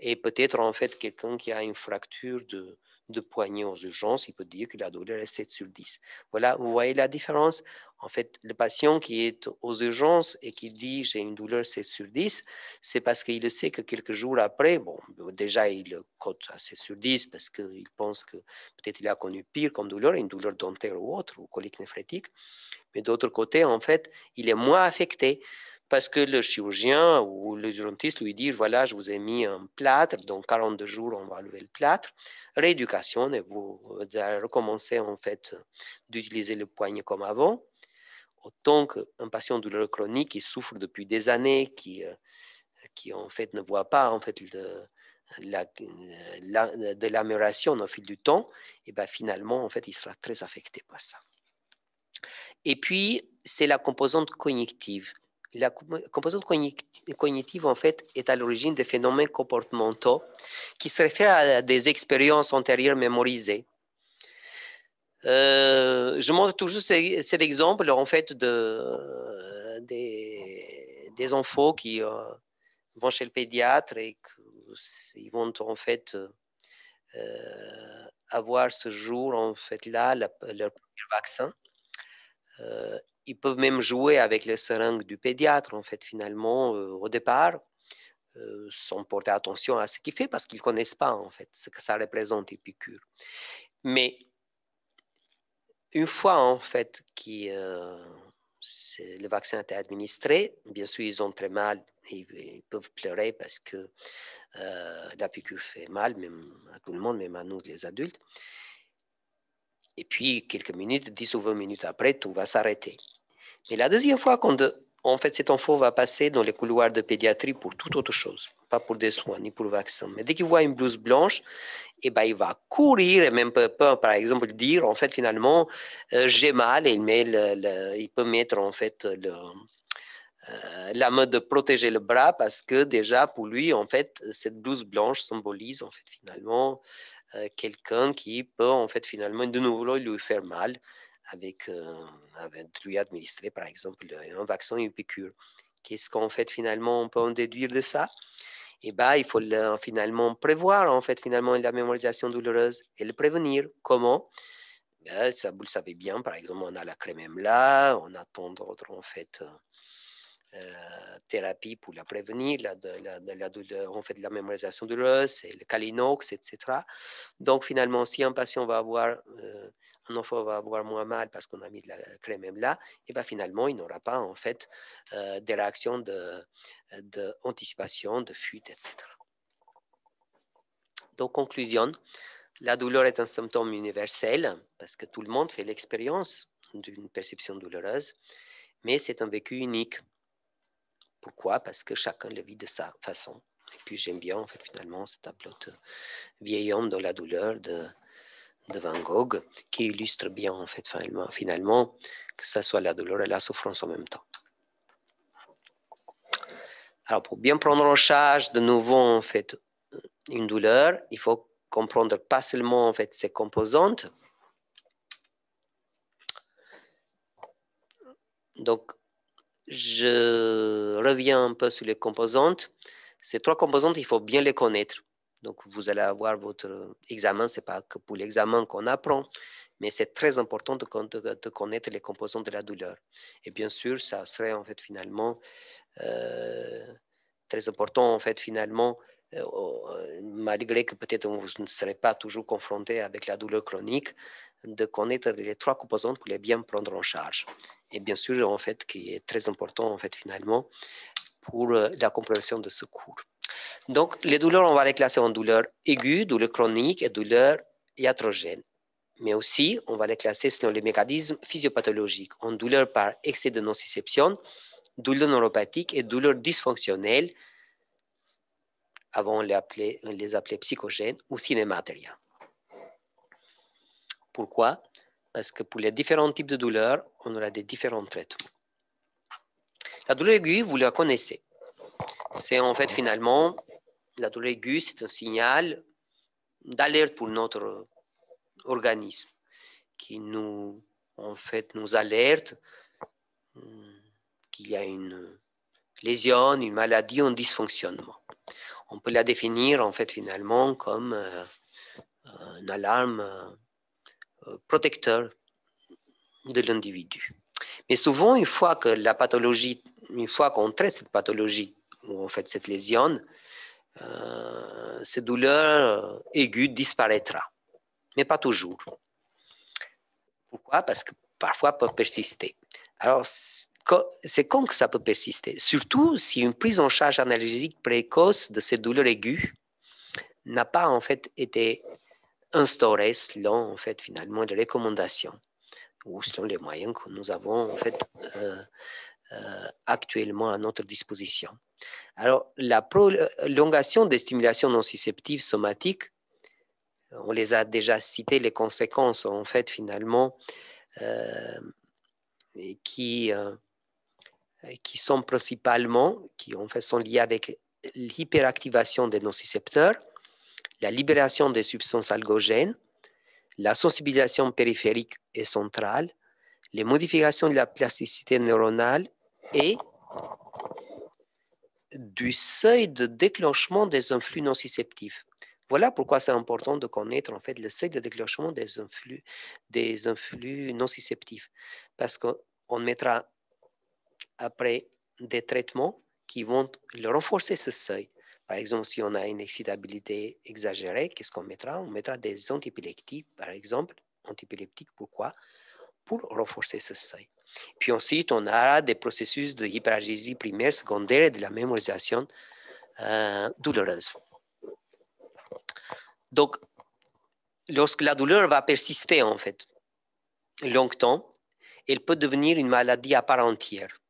Et peut-être en fait quelqu'un qui a une fracture de poignet aux urgences, il peut dire que la douleur est 7 sur 10. Voilà, vous voyez la différence. En fait, le patient qui est aux urgences et qui dit j'ai une douleur 7 sur 10, c'est parce qu'il sait que quelques jours après, bon, déjà il cote à 7 sur 10 parce qu'il pense que peut-être il a connu pire comme douleur, une douleur dentaire ou autre, ou colique néphrétique. Mais d'autre côté, en fait, il est moins affecté parce que le chirurgien ou le dentiste lui dit, voilà, je vous ai mis un plâtre, dans 42 jours, on va lever le plâtre, rééducation, et vous recommencez en fait d'utiliser le poignet comme avant. Autant qu'un patient douloureux chronique qui souffre depuis des années, qui en fait ne voit pas en fait de l'amélioration au fil du temps, et ben finalement, en fait, il sera très affecté par ça. Et puis, c'est la composante cognitive. La composante cognitive, en fait, est à l'origine des phénomènes comportementaux qui se réfèrent à des expériences antérieures mémorisées. Je montre toujours cet exemple, en fait, des enfants qui vont chez le pédiatre et qu'ils vont, en fait, avoir ce jour, en fait, là, leur premier vaccin. Ils peuvent même jouer avec les seringues du pédiatre, en fait, finalement, au départ, sans porter attention à ce qu'il fait, parce qu'ils ne connaissent pas, en fait, ce que ça représente, les piqûres. Mais une fois, en fait, que le vaccin a été administré, bien sûr, ils ont très mal, ils peuvent pleurer parce que la piqûre fait mal, même à tout le monde, même à nous, les adultes. Et puis, quelques minutes, 10 ou 20 minutes après, tout va s'arrêter. Mais la deuxième fois, quand en fait, cet enfant va passer dans les couloirs de pédiatrie pour toute autre chose, pas pour des soins ni pour le vaccin, mais dès qu'il voit une blouse blanche, eh ben, il va courir et même peut, par exemple, dire, en fait, finalement, j'ai mal, et il peut mettre, en fait, la main de protéger le bras parce que déjà, pour lui, en fait, cette blouse blanche symbolise, en fait, finalement, quelqu'un qui peut en fait finalement de nouveau lui faire mal avec lui administrer par exemple un vaccin, une piqûre. Qu'est-ce qu'en fait finalement on peut en déduire de ça? Et il faut finalement prévoir en fait finalement la mémorisation douloureuse et le prévenir. Comment? Ça, vous le savez bien, par exemple, on a la crème EMLA, on a tant d'autres en fait thérapies pour la prévenir, on fait de la mémorisation douloureuse, c'est le Calinox, etc. Donc finalement, si un patient va avoir, un enfant va avoir moins mal parce qu'on a mis de la crème EMLA, et finalement, il n'aura pas en fait des réactions d'anticipation, de fuite, etc. Donc, conclusion, la douleur est un symptôme universel parce que tout le monde fait l'expérience d'une perception douloureuse, mais c'est un vécu unique. Pourquoi? Parce que chacun le vit de sa façon. Et puis j'aime bien en fait finalement ce tableau de vieil homme dans la douleur de Van Gogh qui illustre bien en fait finalement que ce soit la douleur et la souffrance en même temps. Alors pour bien prendre en charge de nouveau en fait une douleur, il faut comprendre pas seulement en fait ses composantes. Donc je reviens un peu sur les composantes. Ces trois composantes, il faut bien les connaître. Donc, vous allez avoir votre examen. Ce n'est pas que pour l'examen qu'on apprend, mais c'est très important de connaître les composantes de la douleur. Et bien sûr, ça serait en fait finalement très important en fait finalement, malgré que peut-être vous ne serez pas toujours confronté avec la douleur chronique, de connaître les trois composantes pour les bien prendre en charge. Et bien sûr, en fait, qui est très important, en fait, finalement, pour la compréhension de ce cours. Donc, les douleurs, on va les classer en douleurs aiguës, douleurs chroniques et douleurs iatrogènes. Mais aussi, on va les classer selon les mécanismes physiopathologiques, en douleurs par excès de nociception, douleurs neuropathiques et douleurs dysfonctionnelles, avant on les appelait psychogènes ou cinématériens. Pourquoi? Parce que pour les différents types de douleurs, on aura des différents traitements. La douleur aiguë, vous la connaissez. C'est en fait finalement, la douleur aiguë, c'est un signal d'alerte pour notre organisme qui nous, en fait, nous alerte qu'il y a une lésion, une maladie, un dysfonctionnement. On peut la définir en fait finalement comme une alarme protecteur de l'individu. Mais souvent, une fois que la pathologie, une fois qu'on traite cette pathologie ou en fait cette lésion, cette douleur aiguë disparaîtra, mais pas toujours. Pourquoi? Parce que parfois peut persister. Alors, c'est quand que ça peut persister? Surtout si une prise en charge analgésique précoce de cette douleur aiguë n'a pas en fait été instaurée selon en fait finalement les recommandations ou selon les moyens que nous avons en fait actuellement à notre disposition. Alors, la prolongation des stimulations nociceptives somatiques, on les a déjà citées, les conséquences en fait finalement qui sont principalement, qui en fait sont liées avec l'hyperactivation des nocicepteurs, la libération des substances algogènes, la sensibilisation périphérique et centrale, les modifications de la plasticité neuronale et du seuil de déclenchement des influx nociceptifs. Voilà pourquoi c'est important de connaître en fait le seuil de déclenchement des influx nociceptifs. Parce qu'on mettra après des traitements qui vont le renforcer ce seuil. Par exemple, si on a une excitabilité exagérée, qu'est-ce qu'on mettra? On mettra des antiépileptiques, par exemple. Antiépileptiques, pourquoi? Pour renforcer ce seuil. Puis ensuite, on a des processus de hyperalgésie primaire, secondaire et de la mémorisation douloureuse. Donc, lorsque la douleur va persister, en fait, longtemps, elle peut devenir une maladie à part entière,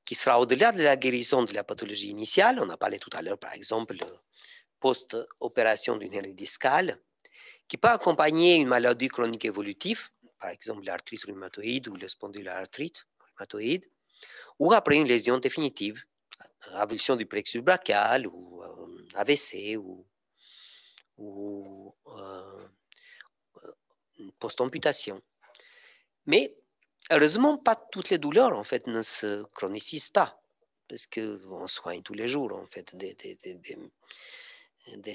qui sera au-delà de la guérison de la pathologie initiale. On a parlé tout à l'heure, par exemple, post-opération d'une hernie discale, qui peut accompagner une maladie chronique évolutive, par exemple l'arthrite rhumatoïde ou le spondyloarthrite rhumatoïde, ou après une lésion définitive, avulsion du plexus brachial ou AVC ou ou post-amputation. Mais heureusement, pas toutes les douleurs en fait ne se chronicisent pas, parce qu'on soigne tous les jours en fait des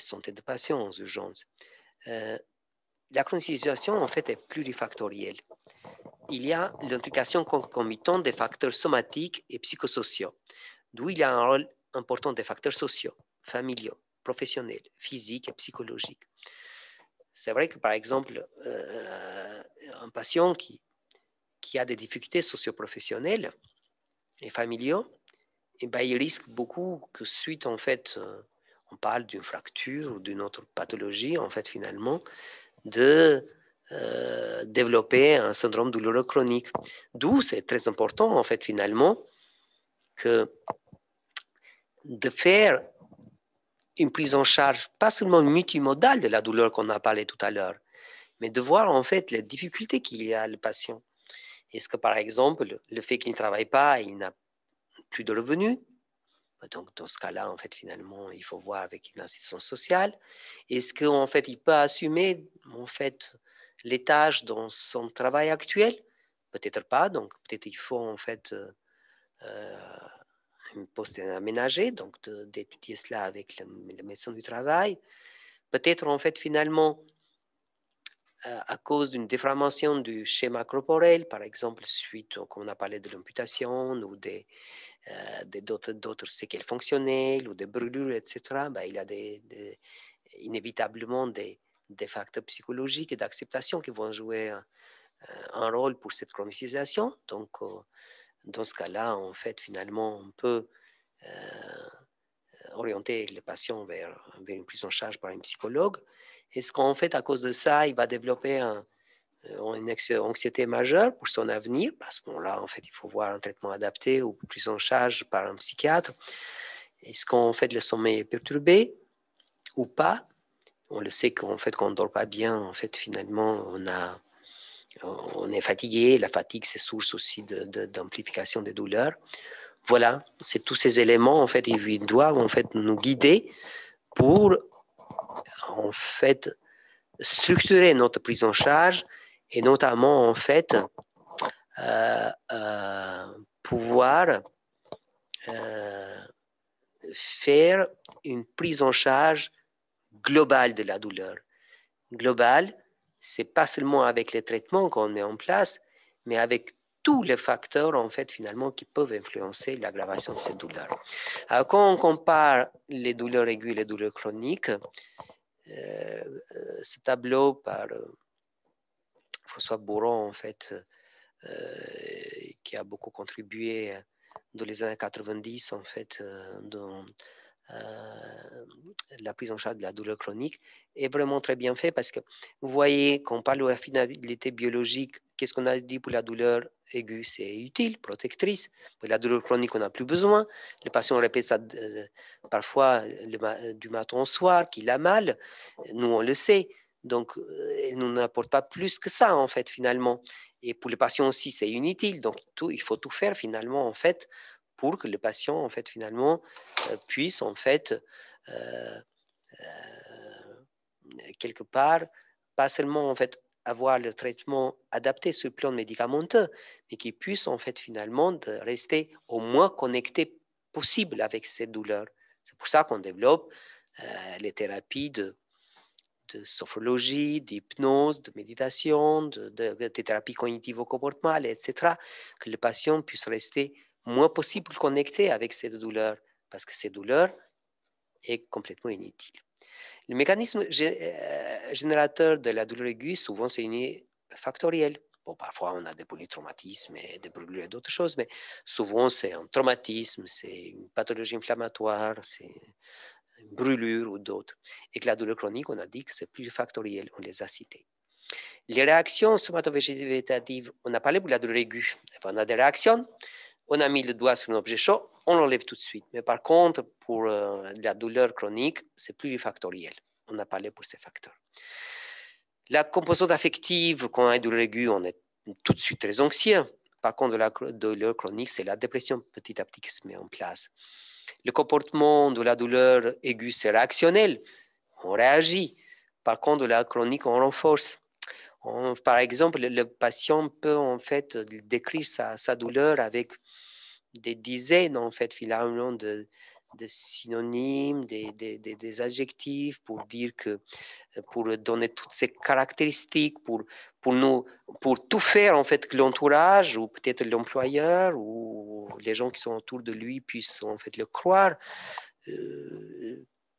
centaines de patients aux urgences. La chronicisation en fait est plurifactorielle. Il y a l'implication concomitante des facteurs somatiques et psychosociaux, d'où il y a un rôle important des facteurs sociaux, familiaux, professionnels, physiques et psychologiques. C'est vrai que par exemple, un patient qui a des difficultés socio-professionnelles et familiaux, eh ben, il risque beaucoup que suite, en fait, on parle d'une fracture ou d'une autre pathologie, en fait, finalement, de développer un syndrome douloureux chronique. D'où c'est très important, en fait, finalement, que de faire une prise en charge, pas seulement multimodale de la douleur qu'on a parlé tout à l'heure, mais de voir, en fait, les difficultés qu'il y a le patient. Est-ce que, par exemple, le fait qu'il ne travaille pas, il n'a plus de revenus? Donc, dans ce cas-là, en fait, finalement, il faut voir avec une institution sociale. Est-ce qu'en fait, il peut assumer, en fait, les tâches dans son travail actuel? Peut-être pas. Donc, peut-être il faut, en fait, un poste aménagé, donc d'étudier cela avec le médecin du travail. Peut-être, en fait, finalement, à cause d'une déformation du schéma corporel, par exemple, suite, comme on a parlé de l'amputation ou d'autres séquelles fonctionnelles ou des brûlures, etc., ben, il y a inévitablement des facteurs psychologiques et d'acceptation qui vont jouer un rôle pour cette chronicisation. Donc, dans ce cas-là, en fait, finalement, on peut orienter le patient vers une prise en charge par un psychologue. Est-ce qu'en fait, à cause de ça, il va développer une anxiété majeure pour son avenir? À ce moment-là, en fait, il faut voir un traitement adapté ou prise en charge par un psychiatre. Est-ce qu'en fait, le sommeil est perturbé ou pas? On le sait qu'en fait, quand on ne dort pas bien, en fait, finalement, on est fatigué. La fatigue, c'est source aussi d'amplification des douleurs. Voilà, c'est tous ces éléments, en fait, ils doivent en fait nous guider pour en fait structurer notre prise en charge et notamment en fait pouvoir faire une prise en charge globale de la douleur. Globale, c'est pas seulement avec les traitements qu'on met en place, mais avec tous les facteurs en fait finalement qui peuvent influencer l'aggravation de cette douleur. Alors quand on compare les douleurs aiguës et les douleurs chroniques, ce tableau par François Bourron en fait qui a beaucoup contribué dans les années 90 en fait dans la prise en charge de la douleur chronique est vraiment très bien fait parce que vous voyez, quand on parle de la finalité biologique, qu'est-ce qu'on a dit pour la douleur aiguë? C'est utile, protectrice. Pour la douleur chronique, on n'a plus besoin. Le patient répète ça parfois du matin au soir, qu'il a mal. Nous, on le sait. Donc, elle ne nous apporte pas plus que ça, en fait, finalement. Et pour le patient aussi, c'est inutile. Donc, il faut tout faire, finalement, en fait, pour que le patient, en fait, finalement, puisse, en fait, quelque part, pas seulement, en fait, avoir le traitement adapté sur le plan médicamenteux, mais qu'il puisse, en fait, finalement, de rester au moins connecté possible avec cette douleur. C'est pour ça qu'on développe les thérapies de sophrologie, d'hypnose, de méditation, de thérapie cognitivo-comportementale, etc., que le patient puisse rester moins possible connecté avec cette douleur, parce que cette douleur est complètement inutile. Le mécanisme générateur de la douleur aiguë, souvent, c'est unifactoriel. Bon, parfois, on a des polytraumatismes et des brûlures et d'autres choses, mais souvent, c'est un traumatisme, c'est une pathologie inflammatoire, c'est une brûlure ou d'autres. Et que la douleur chronique, on a dit que c'est plus factoriel, on les a cités. Les réactions somato-végétatives, on a parlé pour la douleur aiguë. On a des réactions, on a mis le doigt sur un objet chaud, on l'enlève tout de suite. Mais par contre, pour la douleur chronique, c'est plus factoriel. On a parlé pour ces facteurs. La composante affective, quand on a une douleur aiguë, on est tout de suite très anxieux. Par contre, la douleur chronique, c'est la dépression petit à petit qui se met en place. Le comportement de la douleur aiguë, c'est réactionnel. On réagit. Par contre, la chronique, on renforce. Par exemple, le patient peut en fait décrire sa douleur avec des dizaines en fait finalement de synonymes, des adjectifs pour dire que, pour donner toutes ces caractéristiques, pour tout faire en fait que l'entourage ou peut-être l'employeur ou les gens qui sont autour de lui puissent en fait le croire.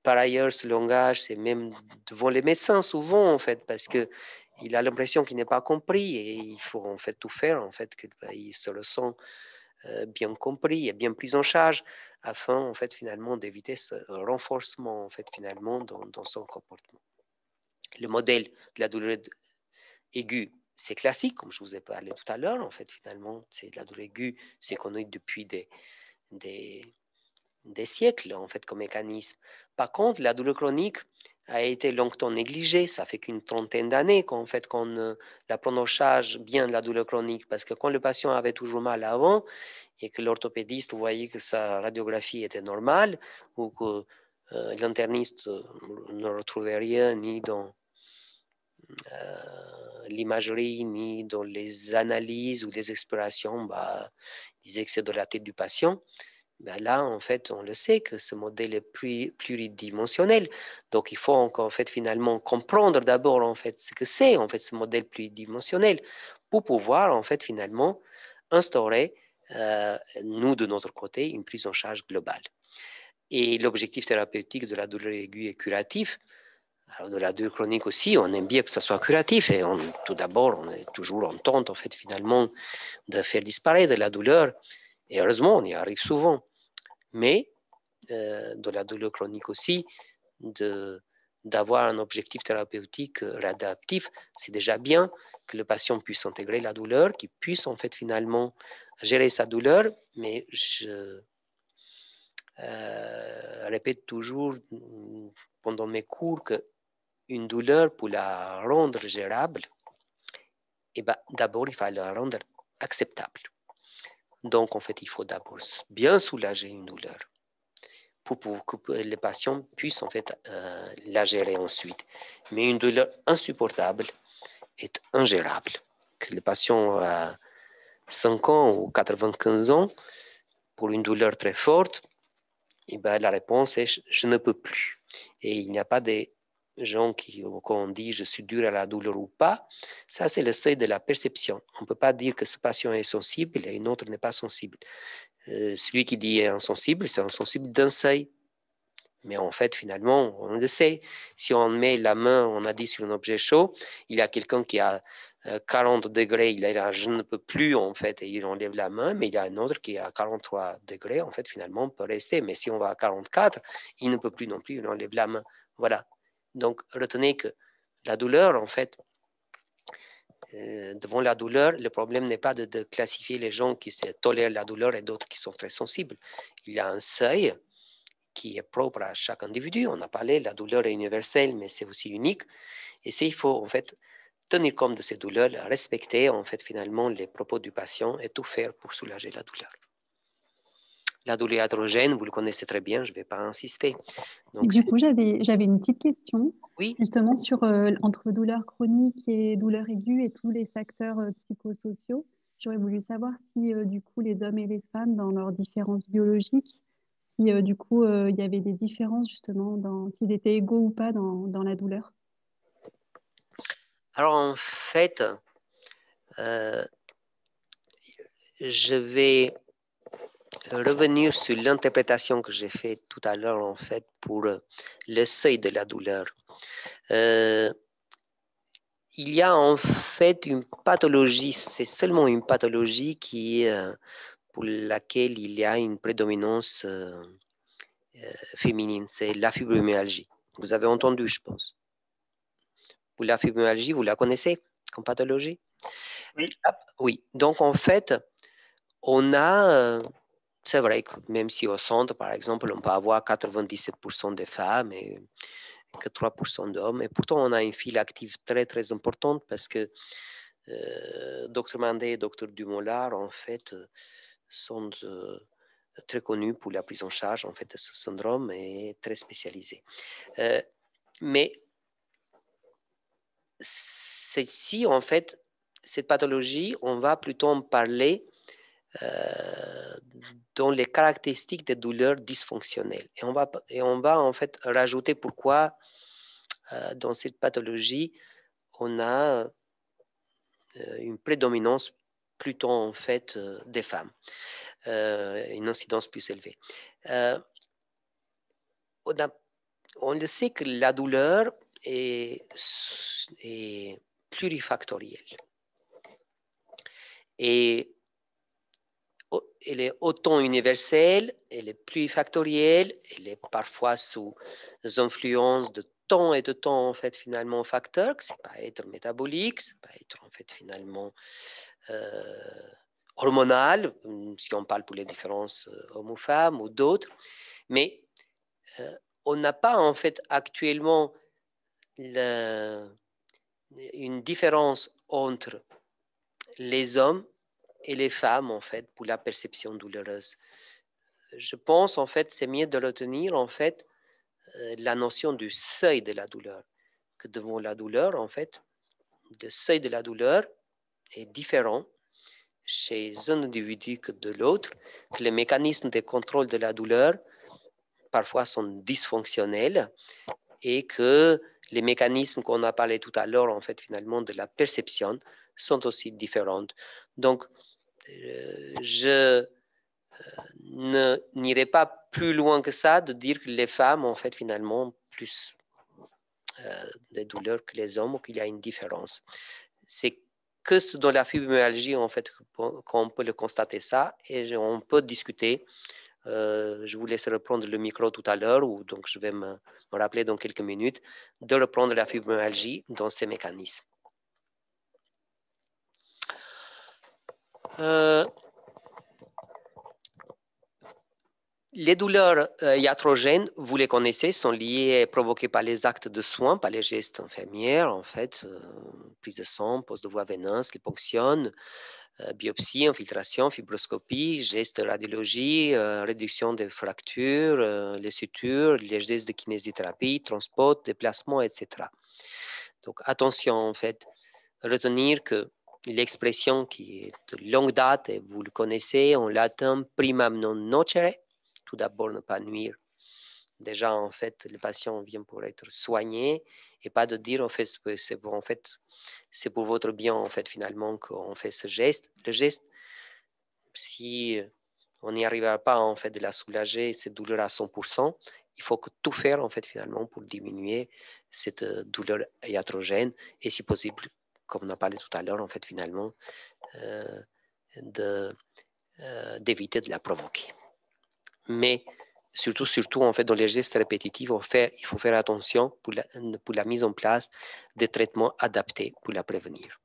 Par ailleurs, ce langage, c'est même devant les médecins souvent en fait, parce que il a l'impression qu'il n'est pas compris et il faut en fait tout faire en fait qu'il se ressent bien compris et bien pris en charge afin en fait finalement d'éviter ce renforcement en fait finalement dans son comportement. Le modèle de la douleur aiguë, c'est classique, comme je vous ai parlé tout à l'heure. En fait, finalement, c'est de la douleur aiguë, c'est connu depuis des siècles, en fait, comme mécanisme. Par contre, la douleur chronique a été longtemps négligée. Ça fait qu'une trentaine d'années qu'en fait, qu'on la prend en charge bien de la douleur chronique, parce que quand le patient avait toujours mal avant et que l'orthopédiste voyait que sa radiographie était normale ou que l'interniste ne retrouvait rien ni dans l'imagerie ni dans les analyses ou les explorations, il disait que c'est de la tête du patient. Ben là, en fait, on le sait que ce modèle est pluridimensionnel. Donc, il faut en fait finalement comprendre d'abord en fait ce que c'est en fait ce modèle pluridimensionnel pour pouvoir en fait finalement instaurer nous de notre côté une prise en charge globale. Et l'objectif thérapeutique de la douleur aiguë est curatif. Alors, de la douleur chronique aussi, on aime bien que ça soit curatif et tout d'abord, on est toujours en tente en fait finalement de faire disparaître la douleur. Et heureusement, on y arrive souvent. Mais de la douleur chronique aussi, d'avoir un objectif thérapeutique réadaptif, c'est déjà bien que le patient puisse intégrer la douleur, qu'il puisse en fait finalement gérer sa douleur, mais je répète toujours pendant mes cours qu'une douleur, pour la rendre gérable, d'abord il faut la rendre acceptable. Donc en fait, il faut d'abord bien soulager une douleur pour que les patients puissent en fait la gérer ensuite. Mais une douleur insupportable est ingérable. Que le patient a 5 ans ou 95 ans, pour une douleur très forte, la réponse est je ne peux plus. Et il n'y a pas des gens quand on dit je suis dur à la douleur ou pas, ça c'est le seuil de la perception. On ne peut pas dire que ce patient est sensible et un autre n'est pas sensible. Celui qui dit insensible, c'est insensible d'un seuil. Mais en fait, finalement, on le sait. Si on met la main, on a dit, sur un objet chaud, il y a quelqu'un qui a 40 degrés, il a je ne peux plus, en fait, et il enlève la main, mais il y a un autre qui est à 43 degrés, en fait, finalement, on peut rester. Mais si on va à 44, il ne peut plus non plus, il enlève la main. Voilà. Donc, retenez que la douleur, en fait, devant la douleur, le problème n'est pas de classifier les gens qui tolèrent la douleur et d'autres qui sont très sensibles. Il y a un seuil qui est propre à chaque individu. On a parlé, la douleur est universelle, mais c'est aussi unique. Et il faut en fait tenir compte de ces douleurs, respecter en fait finalement les propos du patient et tout faire pour soulager la douleur. La douleur hétérogène, vous le connaissez très bien, je ne vais pas insister. Donc, du coup, j'avais une petite question, oui, justement sur entre douleur chronique et douleur aiguë et tous les facteurs psychosociaux. J'aurais voulu savoir si du coup les hommes et les femmes dans leurs différences biologiques, si du coup il y avait des différences justement s'ils étaient égaux ou pas dans la douleur. Alors en fait, je vais revenir sur l'interprétation que j'ai faite tout à l'heure en fait pour le seuil de la douleur. Il y a en fait une pathologie, c'est seulement une pathologie qui pour laquelle il y a une prédominance féminine, c'est la fibromyalgie. Vous avez entendu, je pense. Pour la fibromyalgie, vous la connaissez comme pathologie? Oui. Oui. Donc, en fait, on a, c'est vrai que même si au centre, par exemple, on peut avoir 97% des femmes et que 3% d'hommes, et pourtant on a une file active très, très importante parce que Dr Mandé et Dr Dumoulin, en fait, sont très connus pour la prise en charge en fait, de ce syndrome et très spécialisés. Mais celle-ci, en fait, cette pathologie, on va plutôt en parler dans les caractéristiques des douleurs dysfonctionnelles. Et on va en fait rajouter pourquoi dans cette pathologie, on a une prédominance plutôt en fait des femmes, une incidence plus élevée. On le sait que la douleur est plurifactorielle. Et elle est autant universelle, elle est plurifactorielle, elle est parfois sous influence de temps et de temps, en fait, finalement, facteurs, que ça peut être métabolique, ça peut être, en fait, finalement, hormonal, si on parle pour les différences hommes-femmes ou d'autres. Mais on n'a pas, en fait, actuellement une différence entre les hommes et les femmes, en fait, pour la perception douloureuse. Je pense, en fait, c'est mieux de retenir, en fait, la notion du seuil de la douleur. Que devant la douleur, en fait, le seuil de la douleur est différent chez un individu que de l'autre, que les mécanismes de contrôle de la douleur parfois sont dysfonctionnels et que les mécanismes qu'on a parlé tout à l'heure, en fait, finalement, de la perception sont aussi différents. Donc, je n'irai pas plus loin que ça de dire que les femmes ont en fait finalement plus de douleurs que les hommes ou qu'il y a une différence. C'est que dans la fibromyalgie en fait qu'on peut le constater ça et on peut discuter. Je vous laisse reprendre le micro tout à l'heure ou donc je vais me rappeler dans quelques minutes de reprendre la fibromyalgie dans ces mécanismes. Les douleurs iatrogènes, vous les connaissez, sont liées et provoquées par les actes de soins, par les gestes infirmiers, en fait, prise de sang, pose de voie veineuse, liposuction, biopsie, infiltration, fibroscopie, gestes de radiologie, réduction des fractures, les sutures, les gestes de kinésithérapie, transport, déplacement, etc. Donc attention, en fait, retenir que l'expression qui est de longue date, et vous le connaissez en latin, primam non nocere, tout d'abord ne pas nuire. Déjà, en fait, le patient vient pour être soigné et pas de dire, en fait, c'est pour votre bien, en fait, finalement, qu'on fait ce geste. Le geste, si on n'y arrivera pas, en fait, de la soulager, cette douleur à 100%, il faut que tout faire, en fait, finalement, pour diminuer cette douleur iatrogène et, si possible, comme on a parlé tout à l'heure, en fait, finalement, d'éviter de la provoquer. Mais surtout, en fait, dans les gestes répétitifs, il faut faire attention pour la mise en place des traitements adaptés pour la prévenir.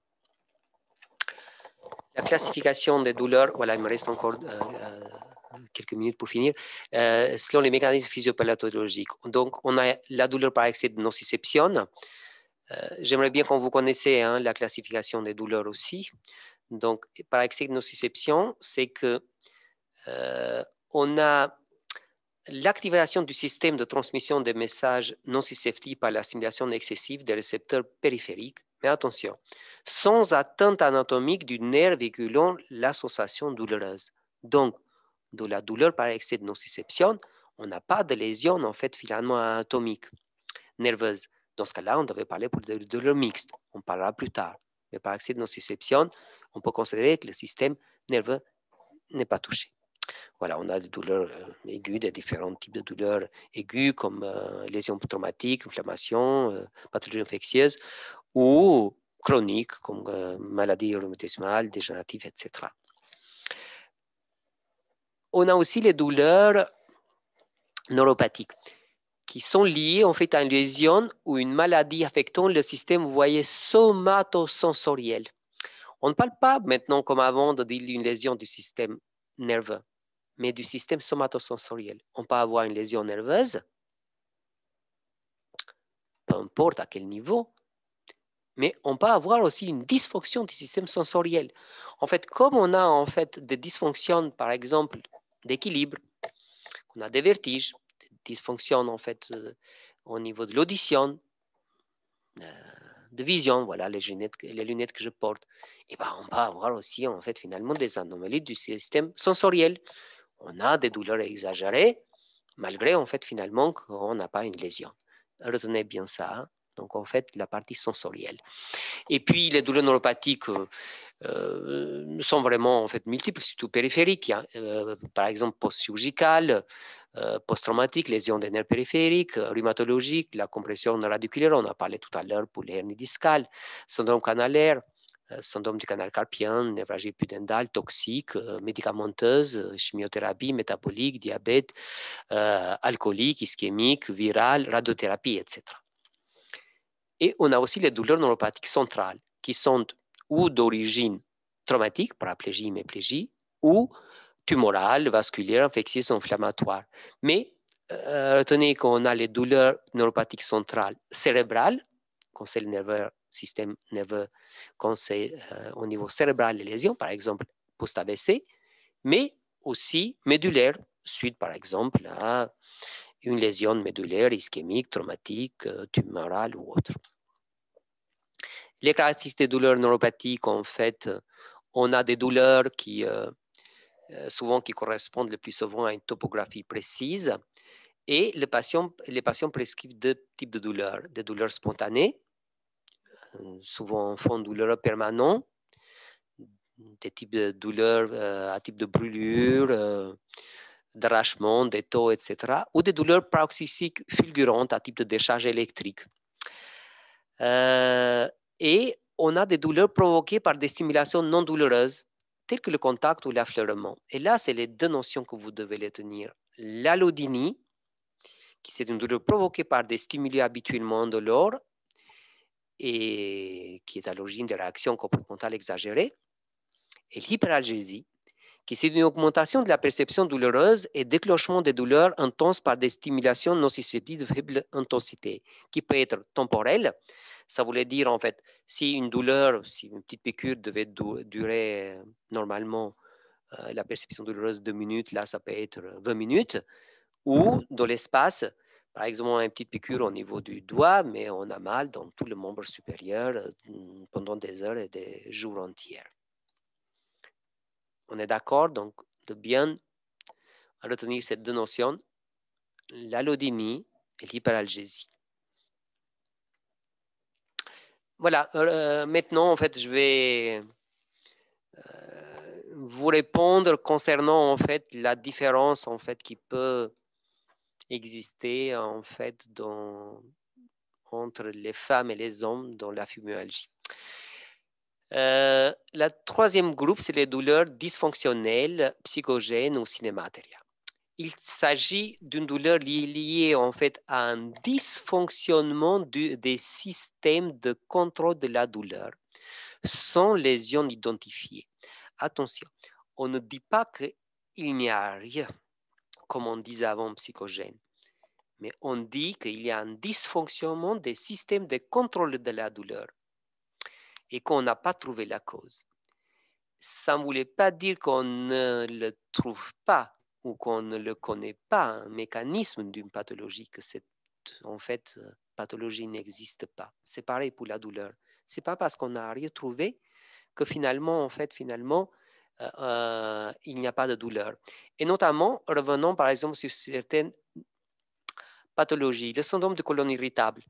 La classification des douleurs, voilà, il me reste encore quelques minutes pour finir, selon les mécanismes physiopathologiques. Donc, on a la douleur par excès de nociception. J'aimerais bien qu'on vous connaissez la classification des douleurs aussi. Donc, par excès de nociception, c'est que on a l'activation du système de transmission des messages nociceptifs par la stimulation excessive des récepteurs périphériques. Mais attention, sans atteinte anatomique du nerf véhiculant l'association douloureuse. Donc, de la douleur par excès de nociception, on n'a pas de lésion en fait finalement anatomique, nerveuse. Dans ce cas-là, on devait parler pour des douleurs mixtes. On parlera plus tard. Mais par excès de nociception, on peut considérer que le système nerveux n'est pas touché. Voilà, on a des douleurs aiguës, des différents types de douleurs aiguës comme lésions traumatiques, inflammation, pathologie infectieuse ou chroniques comme maladies rhumatismales, dégénératives, etc. On a aussi les douleurs neuropathiques qui sont liées en fait à une lésion ou une maladie affectant le système, vous voyez, somatosensoriel. On ne parle pas maintenant comme avant de dire une lésion du système nerveux, mais du système somatosensoriel. On peut avoir une lésion nerveuse, peu importe à quel niveau, mais on peut avoir aussi une dysfonction du système sensoriel. En fait, comme on a en fait des dysfonctions, par exemple, d'équilibre, on a des vertiges, des dysfonctions en fait au niveau de l'audition, vision, voilà les lunettes que je porte. Et ben, on va avoir aussi en fait finalement des anomalies du système sensoriel. On a des douleurs exagérées, malgré en fait finalement qu'on n'a pas une lésion. Retenez bien ça. Hein. Donc en fait la partie sensorielle. Et puis les douleurs neuropathiques sont vraiment en fait multiples, surtout périphériques. Hein. Par exemple post-chirurgicales, post-traumatiques, lésions des nerfs périphériques, rhumatologiques, la compression radiculaire, on a parlé tout à l'heure pour les hernies discales, syndrome canalaire, syndrome du canal carpien, névralgie pudendale, toxique, médicamenteuse, chimiothérapie, métabolique, diabète, alcoolique, ischémique, virale, radiothérapie, etc. Et on a aussi les douleurs neuropathiques centrales qui sont ou d'origine traumatique, paraplégie, hémiplégie, ou tumorale, vasculaire, infectieuse, inflammatoire. Mais retenez qu'on a les douleurs neuropathiques centrales cérébrales, quand c'est le système nerveux, quand c'est au niveau cérébral les lésions, par exemple post-AVC, mais aussi médulaires, suite par exemple à une lésion médulaire, ischémique, traumatique, tumorale ou autre. Les caractéristiques des douleurs neuropathiques, en fait, on a des douleurs qui correspondent le plus souvent à une topographie précise. Et les patients prescrivent deux types de douleurs. Des douleurs spontanées, souvent en fond douleur permanent, des types de douleurs à type de brûlure, d'arrachement, d'étau, etc. Ou des douleurs paroxystiques fulgurantes à type de décharge électrique. Et on a des douleurs provoquées par des stimulations non douloureuses, telles que le contact ou l'affleurement. Et là, c'est les deux notions que vous devez les tenir. L'allodynie, qui c'est une douleur provoquée par des stimuli habituellement indolores et qui est à l'origine des réactions comportementales exagérées. Et l'hyperalgésie, qui c'est une augmentation de la perception douloureuse et déclenchement des douleurs intenses par des stimulations non susceptibles de faible intensité, qui peut être temporelle. Ça voulait dire, en fait, si une douleur, si une petite piqûre devait durer normalement la perception douloureuse 2 minutes, là, ça peut être 20 minutes, ou dans l'espace, par exemple, une petite piqûre au niveau du doigt, mais on a mal dans tout le membre supérieur pendant des heures et des jours entiers. On est d'accord, donc, de bien retenir ces deux notions, l'allodynie et l'hyperalgésie. Voilà, maintenant, en fait, je vais vous répondre concernant, en fait, la différence, en fait, qui peut exister, en fait, entre les femmes et les hommes dans la fibromyalgie. La troisième groupe, c'est les douleurs dysfonctionnelles, psychogènes ou cinématérielles. Il s'agit d'une douleur liée en fait à un dysfonctionnement des systèmes de contrôle de la douleur sans lésion identifiée. Attention, on ne dit pas qu'il n'y a rien, comme on disait avant, psychogène, mais on dit qu'il y a un dysfonctionnement des systèmes de contrôle de la douleur et qu'on n'a pas trouvé la cause. Ça ne voulait pas dire qu'on ne le trouve pas ou qu'on ne le connaît pas, un mécanisme d'une pathologie, que cette en fait, pathologie n'existe pas. C'est pareil pour la douleur. Ce n'est pas parce qu'on n'a rien trouvé que finalement, en fait, il n'y a pas de douleur. Et notamment, revenons par exemple sur certaines pathologies, le syndrome de colonne irritable.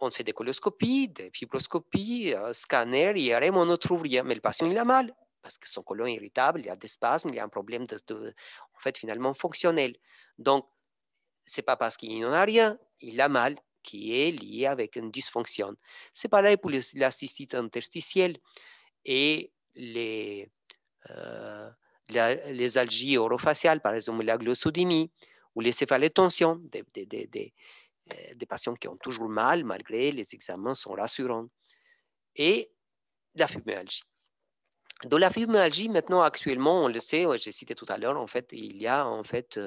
On fait des coloscopies, des fibroscopies, scanner, IRM, on ne trouve rien, mais le patient, il a mal. Parce que son côlon est irritable, il y a des spasmes, il y a un problème en fait, finalement fonctionnel. Donc, ce n'est pas parce qu'il n'en a rien, il a mal, qui est lié avec une dysfonction. C'est pareil pour la cystite interstitielle et les algies orofaciales, par exemple la glossodémie, ou les céphalétensions, des patients qui ont toujours mal malgré les examens sont rassurants. Et la fibromyalgie. Dans la fibromyalgie, maintenant, actuellement, on le sait, j'ai cité tout à l'heure, en fait, il y a en fait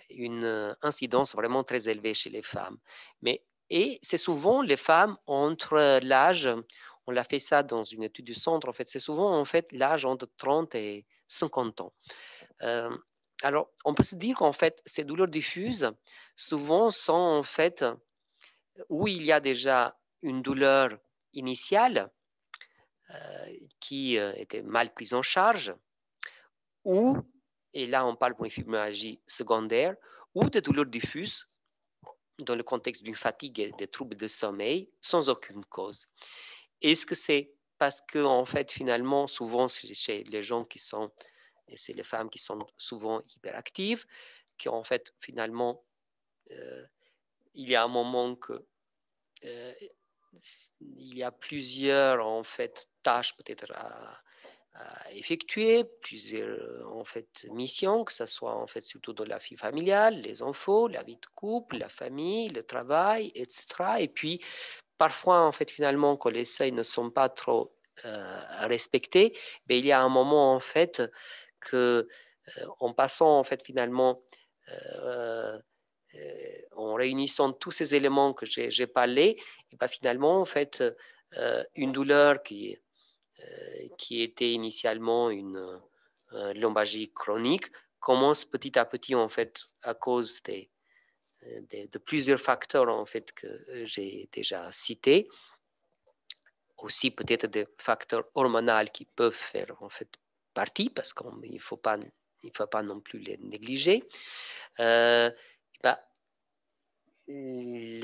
une incidence vraiment très élevée chez les femmes. Et c'est souvent les femmes entre l'âge, on l'a fait ça dans une étude du centre, en fait, c'est souvent en fait l'âge entre 30 et 50 ans. Alors, on peut se dire qu'en fait, ces douleurs diffuses, souvent sont en fait où il y a déjà une douleur initiale qui était mal prise en charge, ou, et là on parle pour une fibromyalgie secondaire, ou des douleurs diffuses dans le contexte d'une fatigue et des troubles de sommeil sans aucune cause. Est-ce que c'est parce que, en fait, finalement, souvent, chez les gens qui sont, et c'est les femmes qui sont souvent hyperactives, qui en fait, finalement, il y a un moment que il y a plusieurs, en fait, tâches peut-être à effectuer, plusieurs en fait missions, que ce soit en fait surtout dans la vie familiale, les enfants, la vie de couple, la famille, le travail, etc. Et puis parfois en fait finalement quand les seuils ne sont pas trop respectés, ben, il y a un moment en fait que en passant en fait finalement en réunissant tous ces éléments que j'ai parlé, et ben, finalement en fait une douleur qui était initialement une lombalgie chronique, commence petit à petit, en fait, à cause de plusieurs facteurs, en fait, que j'ai déjà cités. Aussi, peut-être des facteurs hormonaux qui peuvent faire, en fait, partie, parce qu'il ne faut pas non plus les négliger.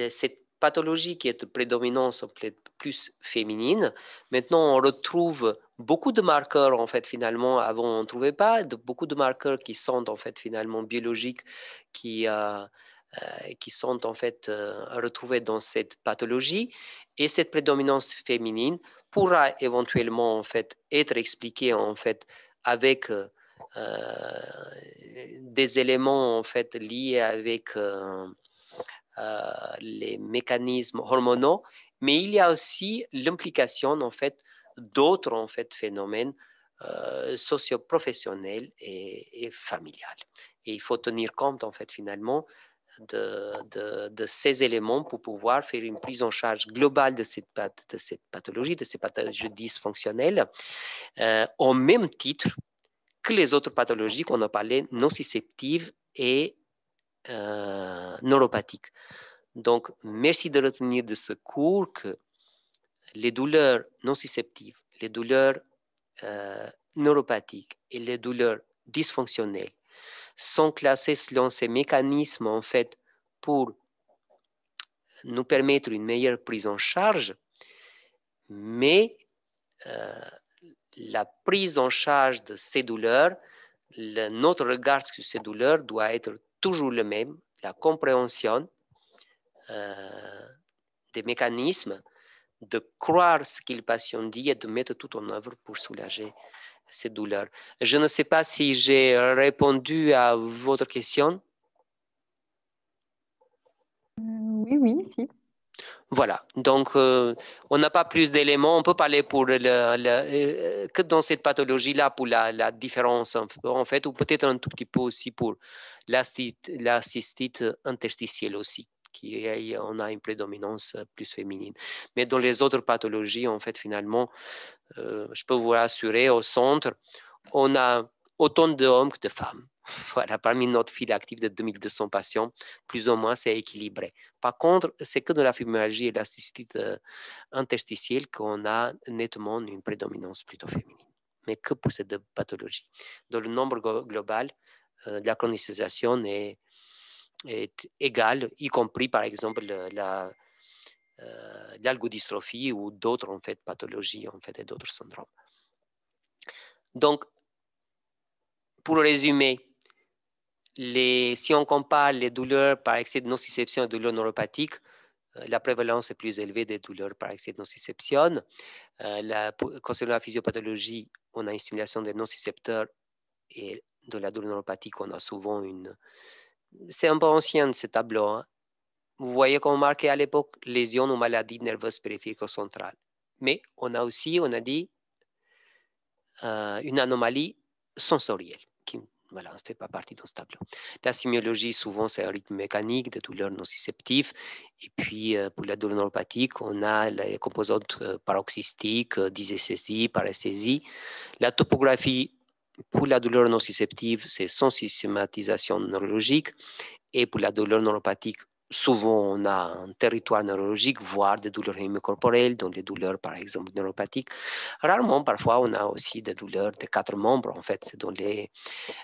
Cette pathologie qui est de prédominance plus féminine, maintenant on retrouve beaucoup de marqueurs en fait finalement, avant on ne trouvait pas, beaucoup de marqueurs qui sont en fait finalement biologiques, qui sont en fait retrouvés dans cette pathologie, et cette prédominance féminine pourra éventuellement en fait être expliquée en fait avec des éléments en fait liés avec les mécanismes hormonaux, mais il y a aussi l'implication en fait d'autres en fait phénomènes socio-professionnels et familiales. Et il faut tenir compte en fait finalement de ces éléments pour pouvoir faire une prise en charge globale de cette pathologie, de ces pathologies dysfonctionnelles, au même titre que les autres pathologies qu'on a parlé, nociceptives et neuropathiques. Donc, merci de retenir de ce cours que les douleurs nociceptives, les douleurs neuropathiques et les douleurs dysfonctionnelles sont classées selon ces mécanismes en fait pour nous permettre une meilleure prise en charge, mais la prise en charge de ces douleurs, notre regard sur ces douleurs doit être toujours le même, la compréhension des mécanismes, de croire ce que le patient dit et de mettre tout en œuvre pour soulager ces douleurs. Je ne sais pas si j'ai répondu à votre question. Oui, si. Voilà, donc on n'a pas plus d'éléments. On peut parler pour que dans cette pathologie-là, pour la différence en fait, ou peut-être un tout petit peu aussi pour la cystite interstitielle aussi, on a une prédominance plus féminine. Mais dans les autres pathologies, en fait, finalement, je peux vous rassurer, au centre, on a autant d'hommes que de femmes. Voilà, parmi notre file active de 2200 patients, plus ou moins, c'est équilibré. Par contre, c'est que de la fibromyalgie et la cystite interstitielle qu'on a nettement une prédominance plutôt féminine, mais que pour ces deux pathologies. Dans le nombre global, la chronicisation est égale, y compris par exemple l'algodystrophie ou d'autres en fait, pathologies en fait, et d'autres syndromes. Donc, pour résumer, si on compare les douleurs par excès de nociception et douleurs neuropathiques, la prévalence est plus élevée des douleurs par excès de nociception. Concernant la physiopathologie, on a une stimulation des nocicepteurs, et de la douleur neuropathique, on a souvent une... C'est un peu ancien ce tableau. Hein. Vous voyez qu'on marquait à l'époque lésions ou maladies nerveuses périphériques centrales. Mais on a aussi, on a dit, une anomalie sensorielle qui voilà, ne fait pas partie de ce tableau. La sémiologie, souvent, c'est un rythme mécanique de douleurs nociceptives. Et puis, pour la douleur neuropathique, on a les composantes paroxystiques, dysesthésie, paresthésie. La topographie pour la douleur nociceptive, c'est sans systématisation neurologique. Et pour la douleur neuropathique, souvent, on a un territoire neurologique, voire des douleurs hémocorporelles, donc les douleurs, par exemple, neuropathiques. Rarement, parfois, on a aussi des douleurs des 4 membres, en fait, c'est dans les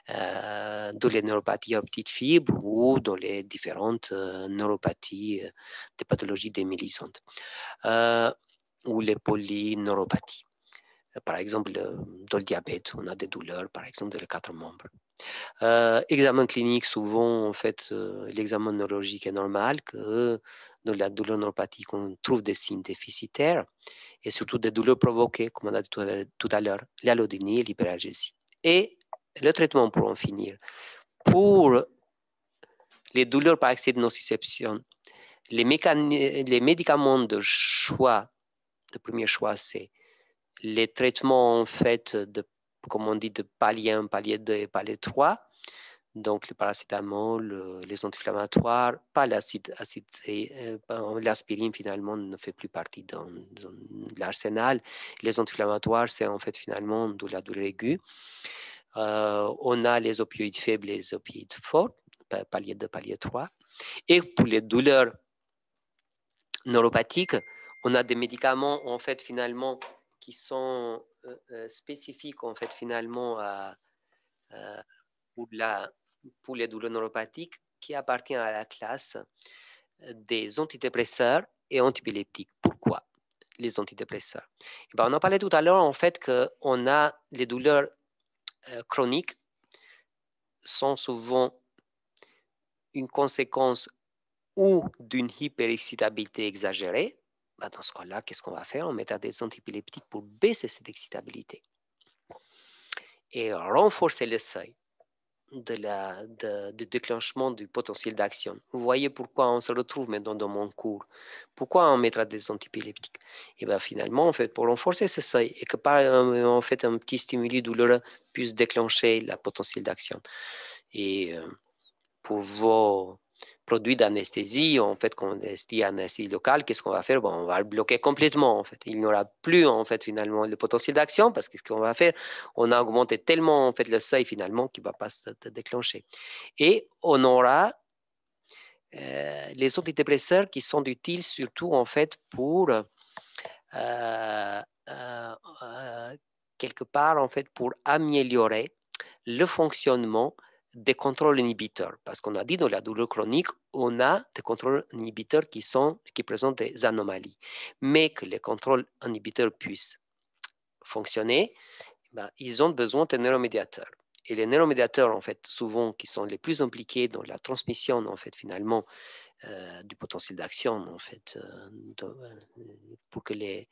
neuropathies à petites fibres ou dans les différentes neuropathies, des pathologies démyélisantes, ou les polyneuropathies. Par exemple, dans le diabète, on a des douleurs, par exemple, dans les 4 membres. Examen clinique, souvent, en fait, l'examen neurologique est normal, que dans la douleur neuropathique, on trouve des signes déficitaires et surtout des douleurs provoquées, comme on a dit tout à l'heure, l'allodynie et l'hyperalgésie. Et le traitement, pour en finir, pour les douleurs par excès de nociception, les médicaments de premier choix, c'est les traitements, en fait, comme on dit, de palier 1, palier 2 et palier 3. Donc, le paracétamol, les anti-inflammatoires, pas l'aspirine, finalement, ne fait plus partie dans l'arsenal. Les anti-inflammatoires, c'est en fait, finalement, de la douleur aiguë. On a les opioïdes faibles et les opioïdes forts, palier 2, palier 3. Et pour les douleurs neuropathiques, on a des médicaments, en fait, finalement, qui sont spécifiques, en fait, finalement, pour les douleurs neuropathiques, qui appartient à la classe des antidépresseurs et antiepileptiques. Pourquoi les antidépresseurs? On a parlé tout à l'heure, en fait, qu'on a les douleurs chroniques sont souvent une conséquence ou d'une hyperexcitabilité exagérée. Dans ce cas-là, qu'est-ce qu'on va faire? On mettra des antiepileptiques pour baisser cette excitabilité et renforcer le seuil de déclenchement du potentiel d'action. Vous voyez pourquoi on se retrouve maintenant dans mon cours. Pourquoi on mettra des antiepileptiques? Et bien finalement, en fait, pour renforcer ce seuil et que par en fait, un petit stimuli douloureux puisse déclencher la potentiel d'action. Et pour vos produits d'anesthésie, en fait, quand on dit anesthésie locale, qu'est-ce qu'on va faire? On va le bloquer complètement, en fait. Il n'y aura plus, en fait, finalement, le potentiel d'action, parce que ce qu'on va faire, on a augmenté tellement, en fait, le seuil, finalement, qu'il ne va pas se déclencher. Et on aura les antidépresseurs qui sont utiles surtout, en fait, pour quelque part, en fait, pour améliorer le fonctionnement des contrôles inhibiteurs. Parce qu'on a dit dans la douleur chronique, on a des contrôles inhibiteurs qui présentent des anomalies. Mais que les contrôles inhibiteurs puissent fonctionner, ils ont besoin de neuromédiateurs. Et les neuromédiateurs, en fait, souvent, qui sont les plus impliqués dans la transmission, en fait, finalement, du potentiel d'action, en fait, pour que les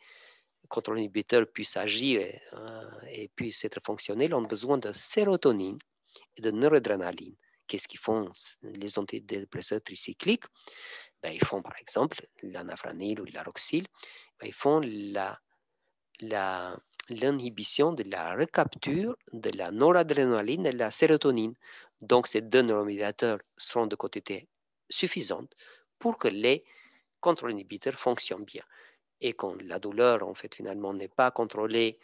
contrôles inhibiteurs puissent agir et puissent être fonctionnels, ont besoin de sérotonine et de noradrénaline. Qu'est-ce qu'ils font les antidépresseurs tricycliques? Ils font par exemple l'anafranil ou l'aroxyl. Ils font l'inhibition de la recapture de la noradrénaline et de la sérotonine. Donc, ces deux neuromédiateurs seront de quantité suffisante pour que les contrôles inhibiteurs fonctionnent bien. Et quand la douleur, en fait, finalement, n'est pas contrôlée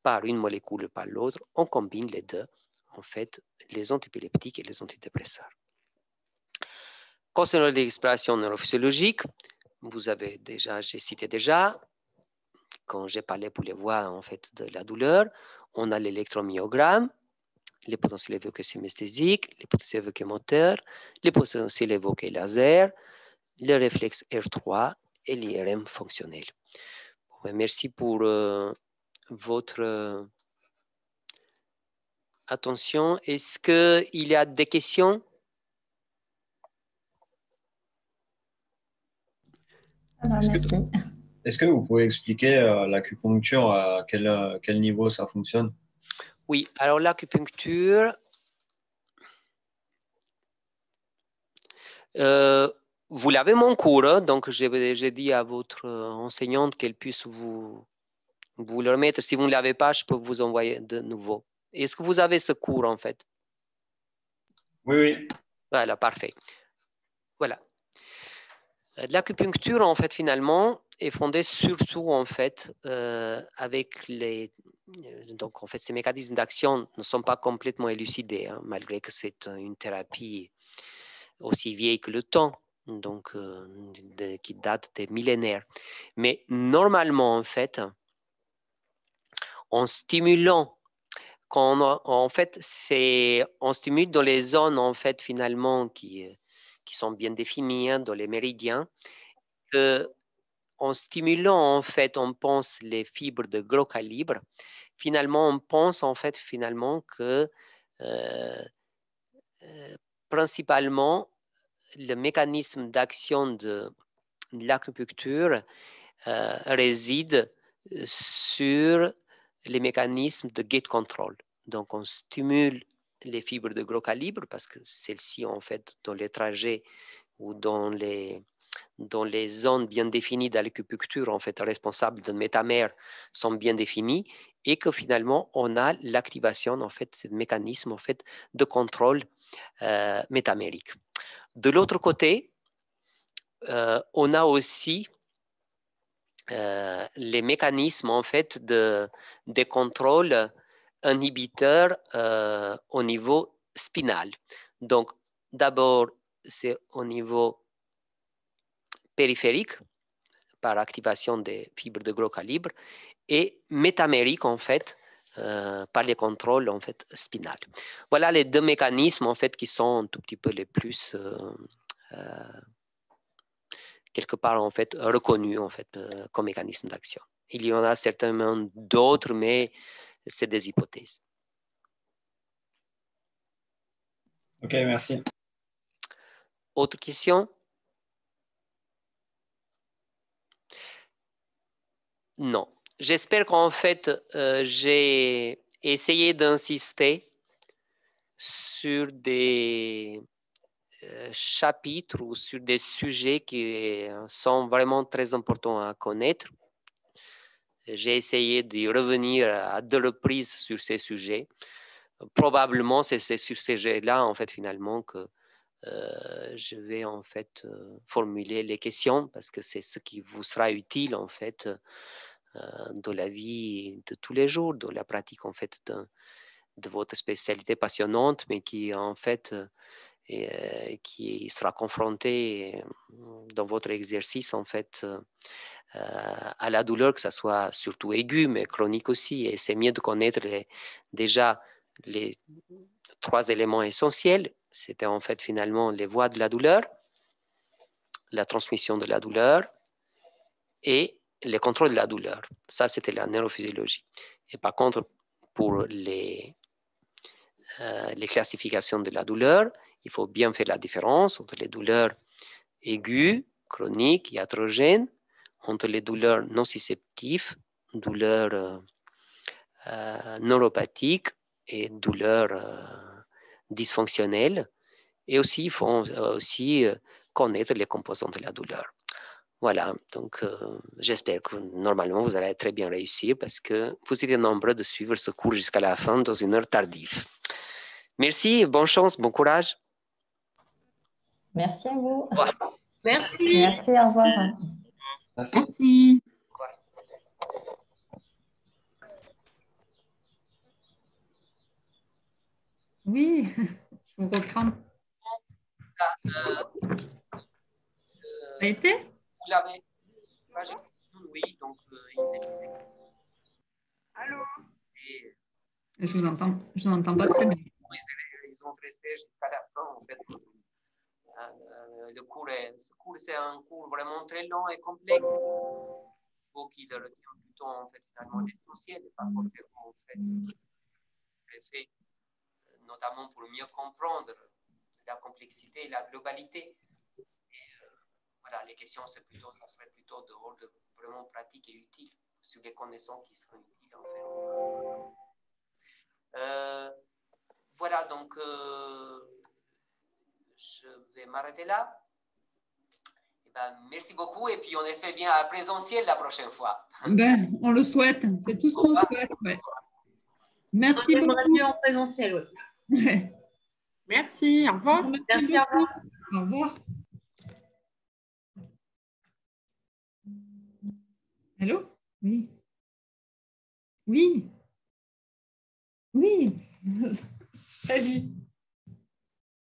par une molécule ou par l'autre, on combine les deux, en fait, les antiépileptiques et les antidépresseurs. Concernant l'exploration neurophysiologique, j'ai cité déjà, quand j'ai parlé pour les voies, en fait, de la douleur, on a l'électromyogramme, les potentiels évoqués synesthésiques, les potentiels évoqués moteurs, les potentiels évoqués laser, le réflexe R3 et l'IRM fonctionnel. Merci pour votre attention. Est-ce qu'il y a des questions? Est-ce que vous pouvez expliquer l'acupuncture, à quel niveau ça fonctionne? Oui, alors l'acupuncture, vous l'avez mon cours, hein, donc j'ai dit à votre enseignante qu'elle puisse vous le remettre. Si vous ne l'avez pas, je peux vous envoyer de nouveau. Est-ce que vous avez ce cours en fait? Oui, oui. Voilà, parfait. Voilà. L'acupuncture, en fait, finalement, est fondée surtout, en fait, avec les... Donc, en fait, ces mécanismes d'action ne sont pas complètement élucidés, hein, malgré que c'est une thérapie aussi vieille que le temps. donc qui date des millénaires. Mais normalement, en fait, en stimulant, en fait, on stimule dans les zones, en fait, finalement, qui sont bien définies, hein, dans les méridiens. En stimulant, en fait, on pense les fibres de gros calibre. Finalement, on pense, en fait, finalement, que principalement, le mécanisme d'action de l'acupuncture réside sur les mécanismes de gate control. Donc, on stimule les fibres de gros calibre parce que celles-ci, en fait, dans les trajets ou dans les zones bien définies de l'acupuncture, en fait, responsables de métamère sont bien définies et que finalement, on a l'activation, en fait, ce mécanisme, en fait, de contrôle métamérique. De l'autre côté, on a aussi les mécanismes, en fait, de contrôle inhibiteurs au niveau spinal. Donc, d'abord, c'est au niveau périphérique, par activation des fibres de gros calibre, et métamérique, en fait, par les contrôles, en fait, spinal. Voilà les deux mécanismes, en fait, qui sont un tout petit peu les plus, quelque part, en fait, reconnus, en fait, comme mécanisme d'action. Il y en a certainement d'autres, mais c'est des hypothèses. Ok, merci. Autre question? Non. J'espère qu'en fait, j'ai essayé d'insister sur des chapitres ou sur des sujets qui sont vraiment très importants à connaître. J'ai essayé d'y revenir à 2 reprises sur ces sujets. Probablement, c'est sur ces sujets-là, en fait, finalement, que je vais, en fait, formuler les questions parce que c'est ce qui vous sera utile, en fait, dans la vie de tous les jours, dans la pratique, en fait, de votre spécialité passionnante, mais qui, en fait, qui sera confronté dans votre exercice, en fait, à la douleur, que ce soit surtout aiguë, mais chronique aussi. Et c'est mieux de connaître déjà les 3 éléments essentiels. C'était en fait finalement les voies de la douleur, la transmission de la douleur et le contrôle de la douleur. Ça, c'était la neurophysiologie. Et par contre, pour les classifications de la douleur, il faut bien faire la différence entre les douleurs aiguës, chroniques, iatrogènes, entre les douleurs nociceptives, douleurs neuropathiques et douleurs dysfonctionnelles. Et aussi, il faut aussi connaître les composants de la douleur. Voilà, donc j'espère que normalement vous allez très bien réussir parce que vous êtes nombreux de suivre ce cours jusqu'à la fin dans une heure tardive. Merci, bonne chance, bon courage. Merci à vous. Ouais. Merci. Merci, au revoir. Merci. Merci. Oui, je vous reprends. Ça a été? Vous l'avez? Oui, donc Allô? Je vous entends pas très bien. Ils ont dressé jusqu'à la fin, en fait. Ce cours, c'est un cours vraiment très long et complexe. Il faut qu'il retienne plutôt, en fait, finalement, l'essentiel et pas forcément, en fait, l'effet, notamment pour mieux comprendre la complexité et la globalité. Et voilà, les questions, ça serait plutôt de ordre vraiment pratique et utile sur les connaissances qui seront utiles, en fait. Voilà, donc je vais m'arrêter là. Et ben, merci beaucoup et puis on espère bien à présentiel la prochaine fois. Ben, on le souhaite, c'est tout ce qu'on souhaite. Ouais. Merci On beaucoup. aimerait mieux en présentiel, oui. Ouais. Merci, au revoir. Merci, au revoir. Au revoir. Allô? Oui. Oui. Oui. Salut.